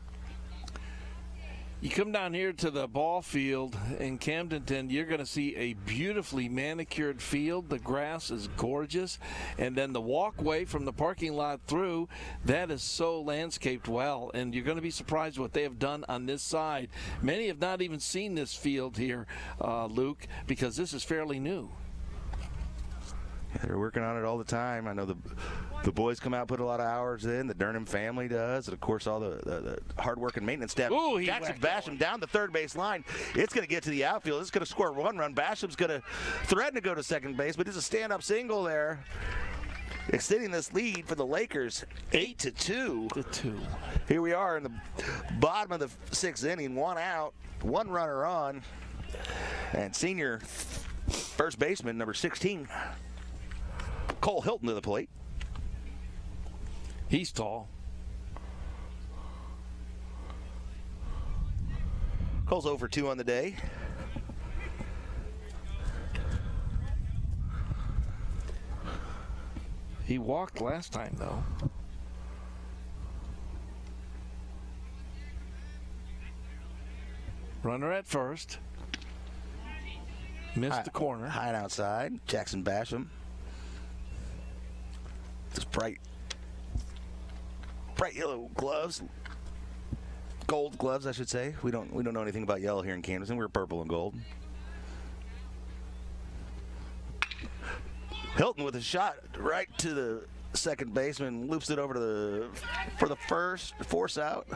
You come down here to the ball field in Camdenton, you're going to see a beautifully manicured field. The grass is gorgeous. And then the walkway from the parking lot through, that is so landscaped well. And you're going to be surprised what they have done on this side. Many have not even seen this field here, Luke, because this is fairly new. They're working on it all the time. I know the boys come out, put a lot of hours in. The Durham family does. And, of course, all the hard work and maintenance staff. Ooh, Jackson Basham down the third base line. It's going to get to the outfield. It's going to score 1 run. Basham's going to threaten to go to second base, but it's a stand-up single there, extending this lead for the Lakers 8-2. Here we are in the bottom of the 6th inning. 1 out, 1 runner on. And senior first baseman, number 16, Cole Hilton to the plate. He's tall. Cole's 0 for 2 on the day. He walked last time, though. Runner at first. Missed the corner. High and outside. Jackson Basham. This bright yellow gloves, gold gloves, I should say. We don't know anything about yellow here in Camdenton. We're purple and gold. Hilton with a shot right to the second baseman, loops it over for the first, force out.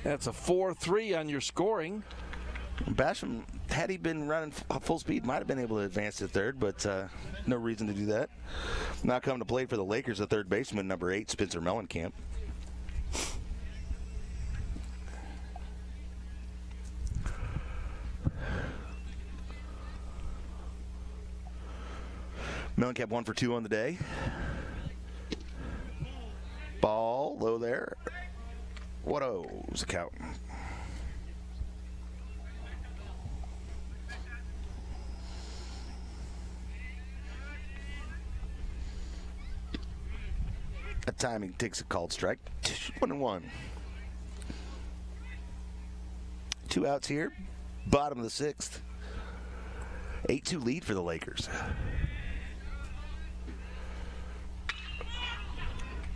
That's a 4-3 on your scoring. Basham, had he been running full speed, might have been able to advance to third, but no reason to do that. Now coming to play for the Lakers, the third baseman, number 8, Spencer Mellencamp. Mellencamp 1 for 2 on the day. Ball low there. What was the count? That time he takes a called strike. 1-1. 2 outs here. Bottom of the 6th. 8-2 lead for the Lakers.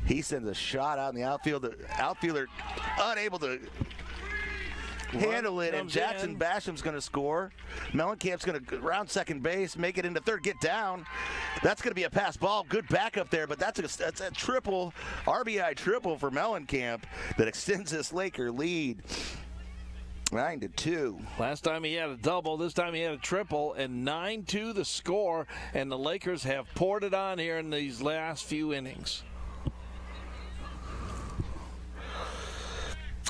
He sends a shot out in the outfield. The outfielder unable to handle it, and Jackson Basham's going to score. Mellencamp's going to round second base, make it into third, get down. That's going to be a pass ball. Good backup there, but that's a triple, RBI triple for Mellencamp that extends this Laker lead. 9-2. Last time he had a double, this time he had a triple, and 9-2 the score, and the Lakers have poured it on here in these last few innings.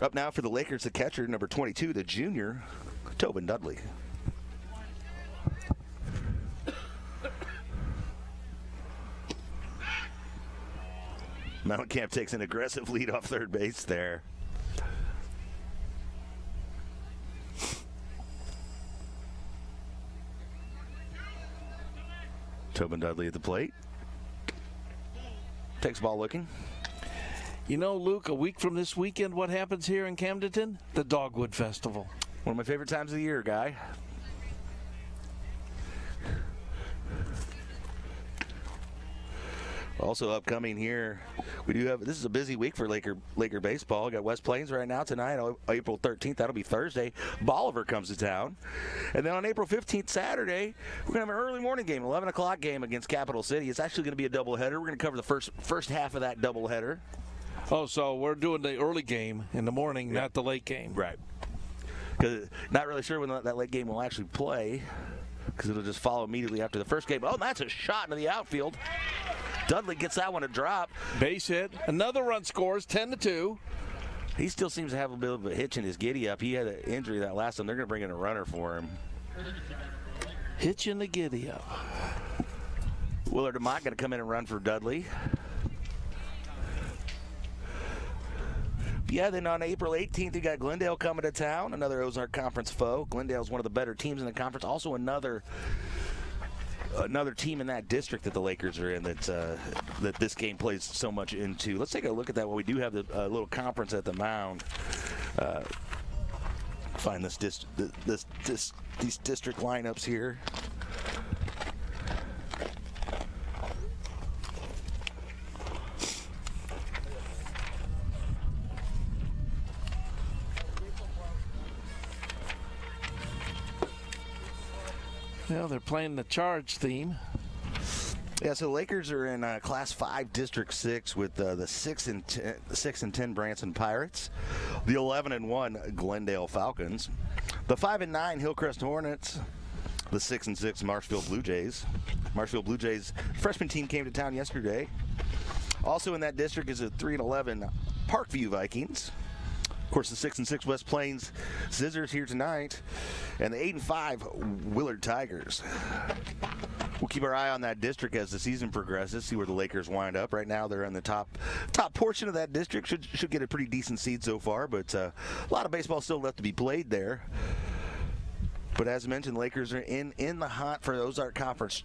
Up now for the Lakers, the catcher, number 22, the junior, Tobin Dudley. Mellencamp takes an aggressive lead off third base there. Tobin Dudley at the plate. Takes ball looking. You know, Luke, a week from this weekend, what happens here in Camdenton? The Dogwood Festival. One of my favorite times of the year, Guy. Also upcoming here, we do have, this is a busy week for Laker baseball. We got West Plains right now tonight, April 13th. That'll be Thursday. Bolivar comes to town. And then on April 15th, Saturday, we're going to have an early morning game, 11 o'clock game against Capital City. It's actually going to be a doubleheader. We're going to cover the first half of that doubleheader. Oh, so we're doing the early game in the morning, not the late game. Right. Because not really sure when that late game will actually play, because it'll just follow immediately after the first game. Oh, that's a shot into the outfield. Dudley gets that one to drop. Base hit. Another run scores, 10-2. He still seems to have a bit of a hitch in his giddy up. He had an injury that last time. They're going to bring in a runner for him. Hitch in the giddy up. Willard DeMott going to come in and run for Dudley. Yeah, then on April 18th, you got Glendale coming to town, another Ozark Conference foe. Glendale's one of the better teams in the conference. Also another team in that district that the Lakers are in that this game plays so much into. Let's take a look at that. Well, we do have the little conference at the mound. Find these district lineups here. Well, they're playing the Charge theme. Yeah, so the Lakers are in Class 5, District 6 with the 6 and 10 Branson Pirates, the 11-1 Glendale Falcons, the 5-9 Hillcrest Hornets, the 6-6 Marshfield Blue Jays. Marshfield Blue Jays freshman team came to town yesterday. Also in that district is the 3-11 Parkview Vikings. Of course, the 6-6 West Plains Scissors here tonight, and the 8-5 Willard Tigers. We'll keep our eye on that district as the season progresses, see where the Lakers wind up. Right now, they're in the top portion of that district. Should get a pretty decent seed so far, but a lot of baseball still left to be played there. But as mentioned, Lakers are in the hunt for the Ozark Conference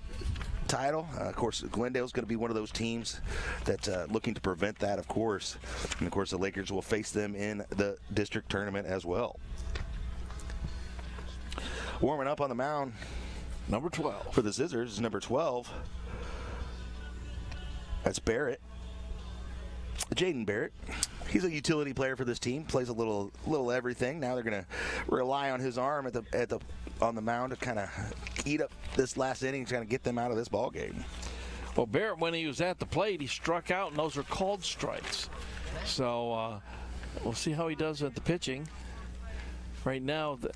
title. Of course, Glendale's going to be one of those teams that's looking to prevent that, of course. And, of course, the Lakers will face them in the district tournament as well. Warming up on the mound, number 12. For the Scissors is number 12. That's Barrett. Jaden Barrett. He's a utility player for this team. Plays a little everything. Now they're going to rely on his arm on the mound to kind of eat up this last inning, trying to get them out of this ball game. Well, Barrett, when he was at the plate, he struck out, and those are called strikes. So we'll see how he does at the pitching. Right now, the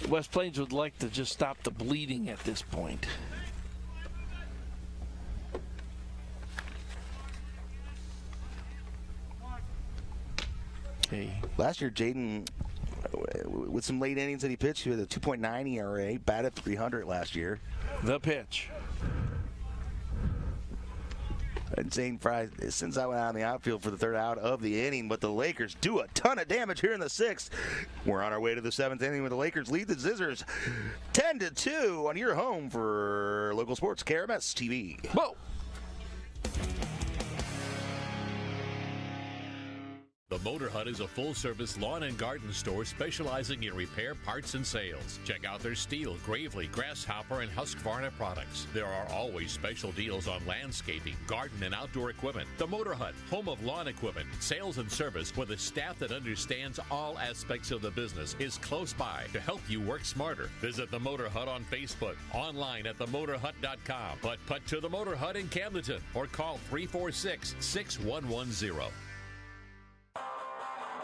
West Plains would like to just stop the bleeding at this point. Okay. Last year, Jaden, with some late innings that he pitched, he had a 2.9 ERA, batted .300 last year. The pitch. And St. Fry, since I went out in the outfield for the third out of the inning, but the Lakers do a ton of damage here in the sixth. We're on our way to the seventh inning where the Lakers lead the Zizzers 10-2 on your home for local sports, KRMS TV. Whoa! The Motor Hut is a full-service lawn and garden store specializing in repair, parts, and sales. Check out their steel, Gravely, Grasshopper, and Husqvarna products. There are always special deals on landscaping, garden, and outdoor equipment. The Motor Hut, home of lawn equipment, sales, and service with a staff that understands all aspects of the business, is close by to help you work smarter. Visit the Motor Hut on Facebook, online at themotorhut.com. Put to the Motor Hut in Camdenton or call 346-6110.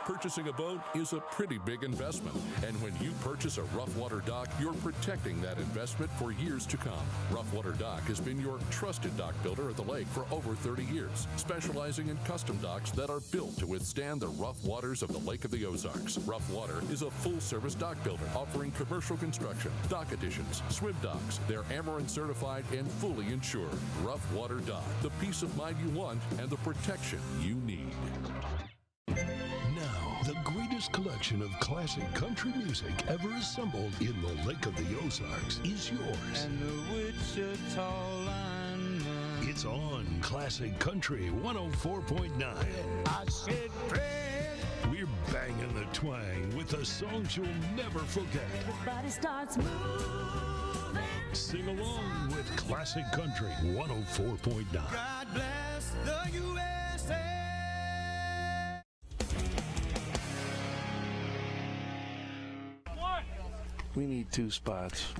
Purchasing a boat is a pretty big investment, and when you purchase a rough water dock, you're protecting that investment for years to come. Rough Water Dock has been your trusted dock builder at the lake for over 30 years, specializing in custom docks that are built to withstand the rough waters of the Lake of the Ozarks. Rough Water is a full-service dock builder offering commercial construction, dock additions, swim docks. They're Amarin certified and fully insured. Rough Water Dock, the peace of mind you want and the protection you need. The greatest collection of classic country music ever assembled in the Lake of the Ozarks is yours. And the Wichita lineman. It's on Classic Country 104.9. I said, Fred. We're banging the twang with the songs you'll never forget. Everybody starts moving. Sing along with Classic Country 104.9. God bless the USA. We need 2 spots.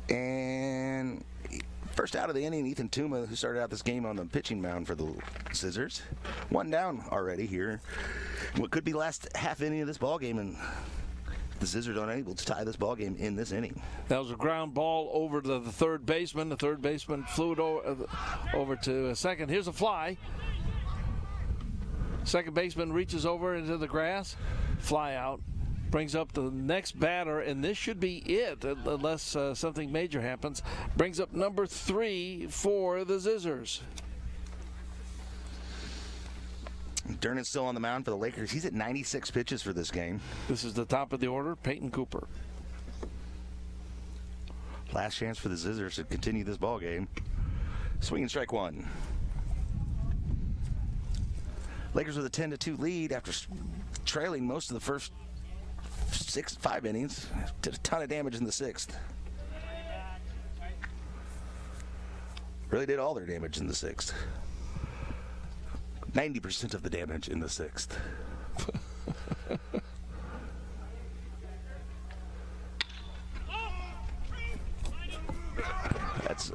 And first out of the inning, Ethan Tuma, who started out this game on the pitching mound for the Scissors. 1 down already here. What could be last half inning of this ball game, and the Scissors are unable to tie this ball game in this inning. That was a ground ball over to the third baseman. The third baseman flew it over to second. Here's a fly. Second baseman reaches over into the grass. Fly out. Brings up the next batter, and this should be it unless something major happens. Brings up number 3 for the Zizzers. Durnan's still on the mound for the Lakers. He's at 96 pitches for this game. This is the top of the order, Peyton Cooper. Last chance for the Zizzers to continue this ball game. Swing and strike 1. Lakers with a 10-2 lead after trailing most of the first 5 innings. Did a ton of damage in the 6th. Really did all their damage in the 6th. 90% of the damage in the 6th. That's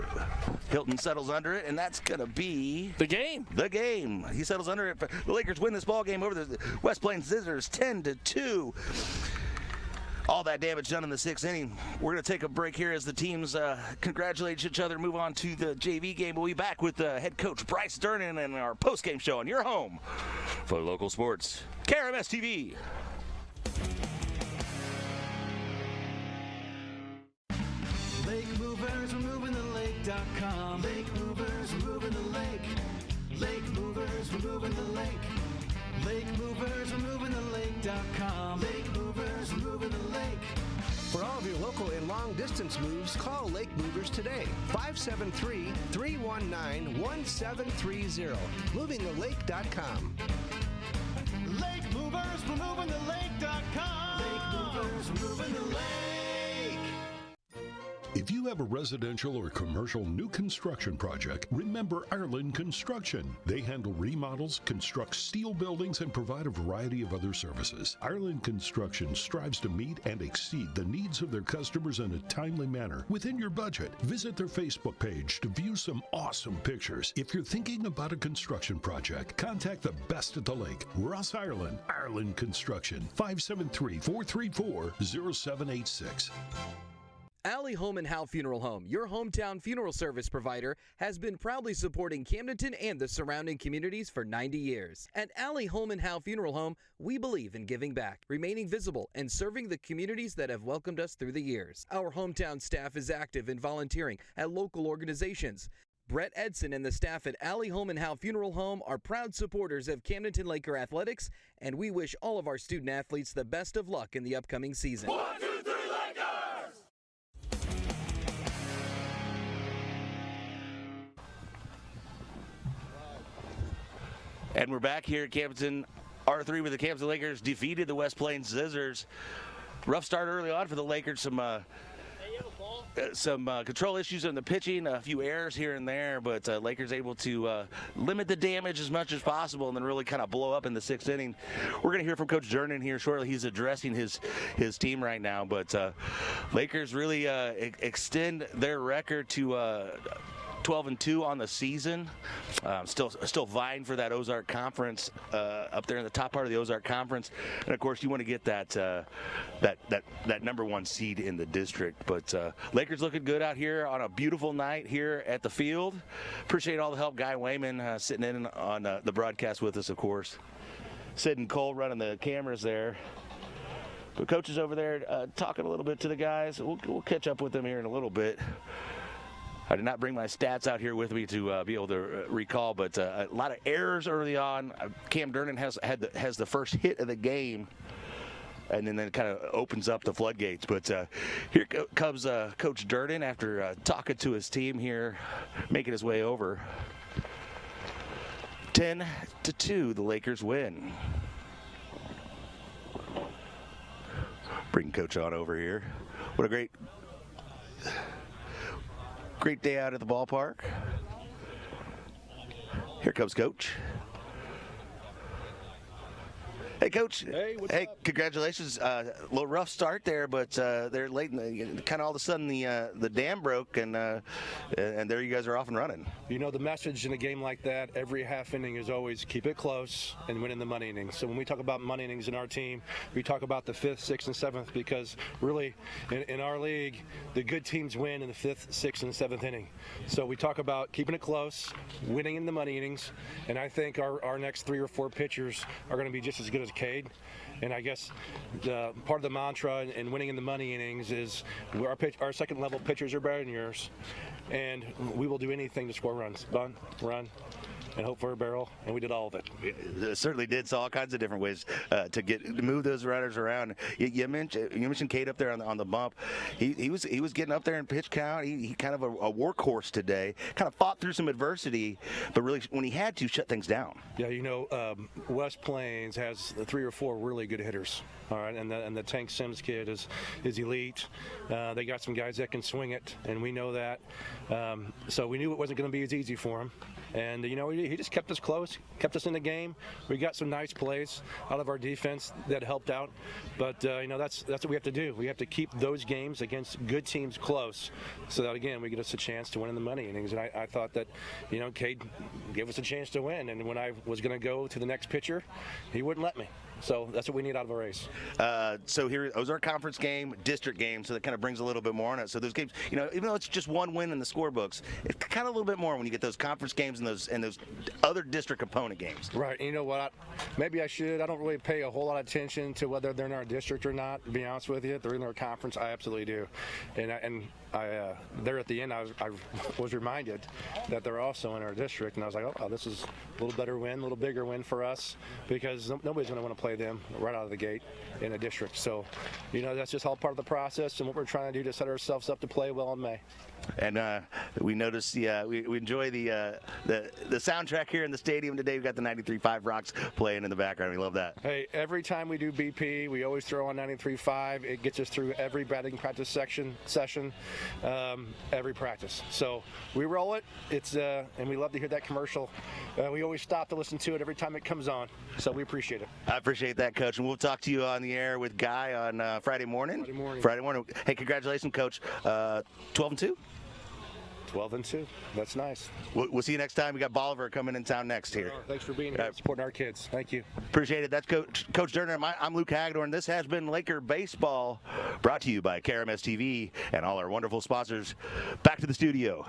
Hilton settles under it, and that's going to be the game. The game. He settles under it. The Lakers win this ball game over the West Plains Scissors 10-2. All that damage done in the 6th inning. We're going to take a break here as the teams congratulate each other, move on to the JV game. We'll be back with head coach Bryce Durnan and our post-game show on your home for local sports, KRMS TV. Lake movers, we're moving the lake.com. Lake movers, we're moving the lake. Lake movers, we're moving the lake. Lake movers, we're moving the lake.com. Lake movers, we're moving the lake. For all of your local and long-distance moves, call Lake Movers today. 573-319-1730. MovingTheLake.com. Lake movers, we're moving the lake.com. Lake movers, we're moving the lake. If you have a residential or commercial new construction project, remember Ireland Construction. They handle remodels, construct steel buildings, and provide a variety of other services. Ireland Construction strives to meet and exceed the needs of their customers in a timely manner within your budget. Visit their Facebook page to view some awesome pictures. If you're thinking about a construction project, contact the best at the lake, Ross Ireland, Ireland Construction, 573-434-0786. Alley Home and Howe Funeral Home, your hometown funeral service provider, has been proudly supporting Camdenton and the surrounding communities for 90 years. At Alley Home and Howe Funeral Home, we believe in giving back, remaining visible, and serving the communities that have welcomed us through the years. Our hometown staff is active in volunteering at local organizations. Brett Edson and the staff at Allie Holman Howe Funeral Home are proud supporters of Camdenton Laker Athletics, and we wish all of our student athletes the best of luck in the upcoming season. 1, 2, 3, Lakers! And we're back here at Camdenton R3 with the Camdenton Lakers defeated the West Plains Scissors. Rough start early on for the Lakers. Some control issues in the pitching, a few errors here and there, but Lakers able to limit the damage as much as possible and then really kind of blow up in the 6th inning. We're going to hear from Coach Durnan here shortly. He's addressing his team right now, but Lakers really extend their record to 12-2 on the season. Still vying for that Ozark Conference up there in the top part of the Ozark Conference, and of course you want to get that number 1 seed in the district. But Lakers looking good out here on a beautiful night here at the field. Appreciate all the help, Guy Wayman sitting in on the broadcast with us, of course. Sid and Cole running the cameras there. But Coach is over there talking a little bit to the guys. We'll catch up with them here in a little bit. I did not bring my stats out here with me to be able to recall, but a lot of errors early on. Cam Durnan has the first hit of the game, and then kind of opens up the floodgates. But here comes Coach Durnan after talking to his team here, making his way over. 10-2, the Lakers win. Bring Coach on over here. What a great day out at the ballpark. Here comes Coach. Hey, Coach. Hey, what's up? Congratulations. A little rough start there, but they're late. Kind of all of a sudden the dam broke, and there you guys are off and running. You know, the message in a game like that, every half inning is always keep it close and win in the money innings. So when we talk about money innings in our team, we talk about the 5th, 6th, and 7th, because really in our league, the good teams win in the 5th, 6th, and 7th inning. So we talk about keeping it close, winning in the money innings, and I think our next 3 or 4 pitchers are going to be just as good as Cade. And I guess part of the mantra in winning in the money innings is our second level pitchers are better than yours, and we will do anything to score runs. Bunt, run, and hope for a barrel, and we did all of it. It certainly did. Saw all kinds of different ways to move those runners around. You mentioned Cade up there on the bump. He was getting up there in pitch count. He kind of a workhorse today. Kind of fought through some adversity, but really when he had to, shut things down. Yeah, you know, West Plains has 3 or 4 really good hitters. All right, and the Tank Sims kid is elite. They got some guys that can swing it, and we know that. So we knew it wasn't going to be as easy for him. And, you know, he just kept us close, kept us in the game. We got some nice plays out of our defense that helped out. But, you know, that's what we have to do. We have to keep those games against good teams close so that, again, we get us a chance to win in the money innings. And I thought that, you know, Cade gave us a chance to win. And when I was going to go to the next pitcher, he wouldn't let me. So that's what we need out of a race. So here, Ozark Conference game, district game, so that kind of brings a little bit more on it. So those games, you know, even though it's just one win in the scorebooks, it's kind of a little bit more when you get those conference games and those other district opponent games. Right. And you know what? Maybe I should. I don't really pay a whole lot of attention to whether they're in our district or not, to be honest with you. If they're in our conference, I absolutely do. And I there at the end, I was reminded that they're also in our district, and I was like, oh, this is a little better win, a little bigger win for us, because nobody's going to want to play them right out of the gate in a district. So, you know, that's just all part of the process and what we're trying to do to set ourselves up to play well in May. And we noticed we enjoy the soundtrack here in the stadium today. We've got the 93.5 Rocks playing in the background. We love that. Hey, every time we do BP, we always throw on 93.5. It gets us through every batting practice session, every practice. So we roll it. And we love to hear that commercial. We always stop to listen to it every time it comes on. So we appreciate it. I appreciate that, Coach. And we'll talk to you on the air with Guy on Friday morning. Friday morning. Hey, congratulations, Coach. 12-2. 12-2. That's nice. We'll see you next time. We got Bolivar coming in town next here. Thanks for being here, supporting our kids. Thank you. Appreciate it. That's Coach Durnan. I'm Luke Hagedorn. This has been Laker Baseball, brought to you by KRMS TV and all our wonderful sponsors. Back to the studio.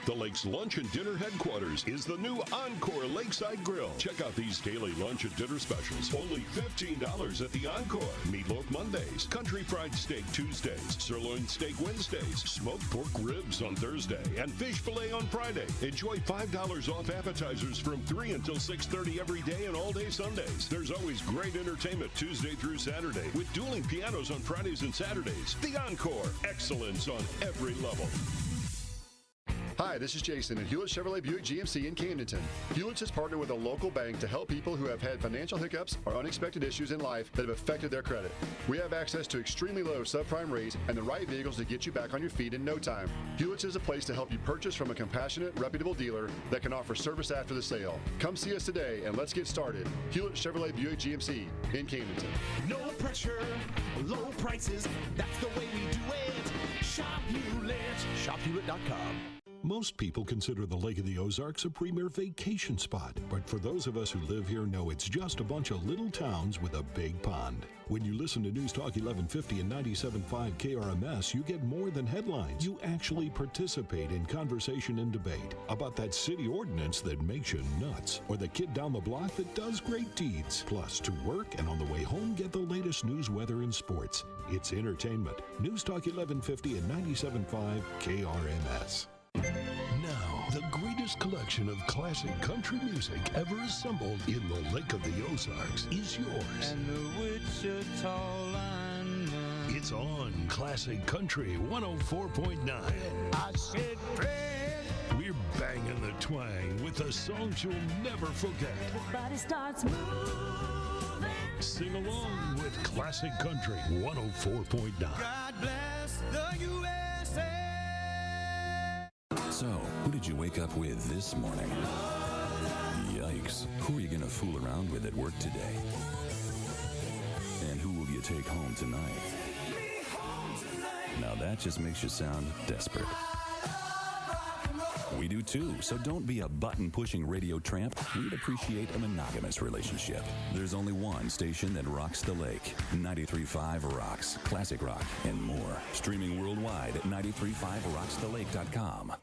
The lake's lunch and dinner headquarters is the new Encore Lakeside Grill. Check out these daily lunch and dinner specials. Only $15 at the Encore. Meatloaf Mondays, country fried steak Tuesdays, sirloin steak Wednesdays, smoked pork ribs on Thursday, and fish fillet on Friday. Enjoy $5 off appetizers from 3 until 6:30 every day and all day Sundays. There's always great entertainment Tuesday through Saturday with dueling pianos on Fridays and Saturdays. The Encore. Excellence on every level. Hi, this is Jason at Hewlett Chevrolet Buick GMC in Camdenton. Hewlett's has partnered with a local bank to help people who have had financial hiccups or unexpected issues in life that have affected their credit. We have access to extremely low subprime rates and the right vehicles to get you back on your feet in no time. Hewlett's is a place to help you purchase from a compassionate, reputable dealer that can offer service after the sale. Come see us today and let's get started. Hewlett Chevrolet Buick GMC in Camdenton. No pressure, low prices, that's the way we do it. Shop Hewlett. ShopHewlett.com. Most people consider the Lake of the Ozarks a premier vacation spot, but for those of us who live here know it's just a bunch of little towns with a big pond. When you listen to News Talk 1150 and 97.5 KRMS, you get more than headlines. You actually participate in conversation and debate about that city ordinance that makes you nuts, or the kid down the block that does great deeds. Plus, to work and on the way home, get the latest news, weather, and sports. It's entertainment. News Talk 1150 and 97.5 KRMS. Now, the greatest collection of classic country music ever assembled in the Lake of the Ozarks is yours. And the Wichita lineman. It's on Classic Country 104.9. I said, Fred. We're banging the twang with the songs you'll never forget. Everybody starts moving. Sing along with Classic Country 104.9. God bless the USA. So, who did you wake up with this morning? Yikes. Who are you going to fool around with at work today? And who will you take home tonight? Now that just makes you sound desperate. We do too, so don't be a button-pushing radio tramp. We'd appreciate a monogamous relationship. There's only one station that rocks the lake. 93.5 Rocks, classic rock, and more. Streaming worldwide at 93.5rocksthelake.com.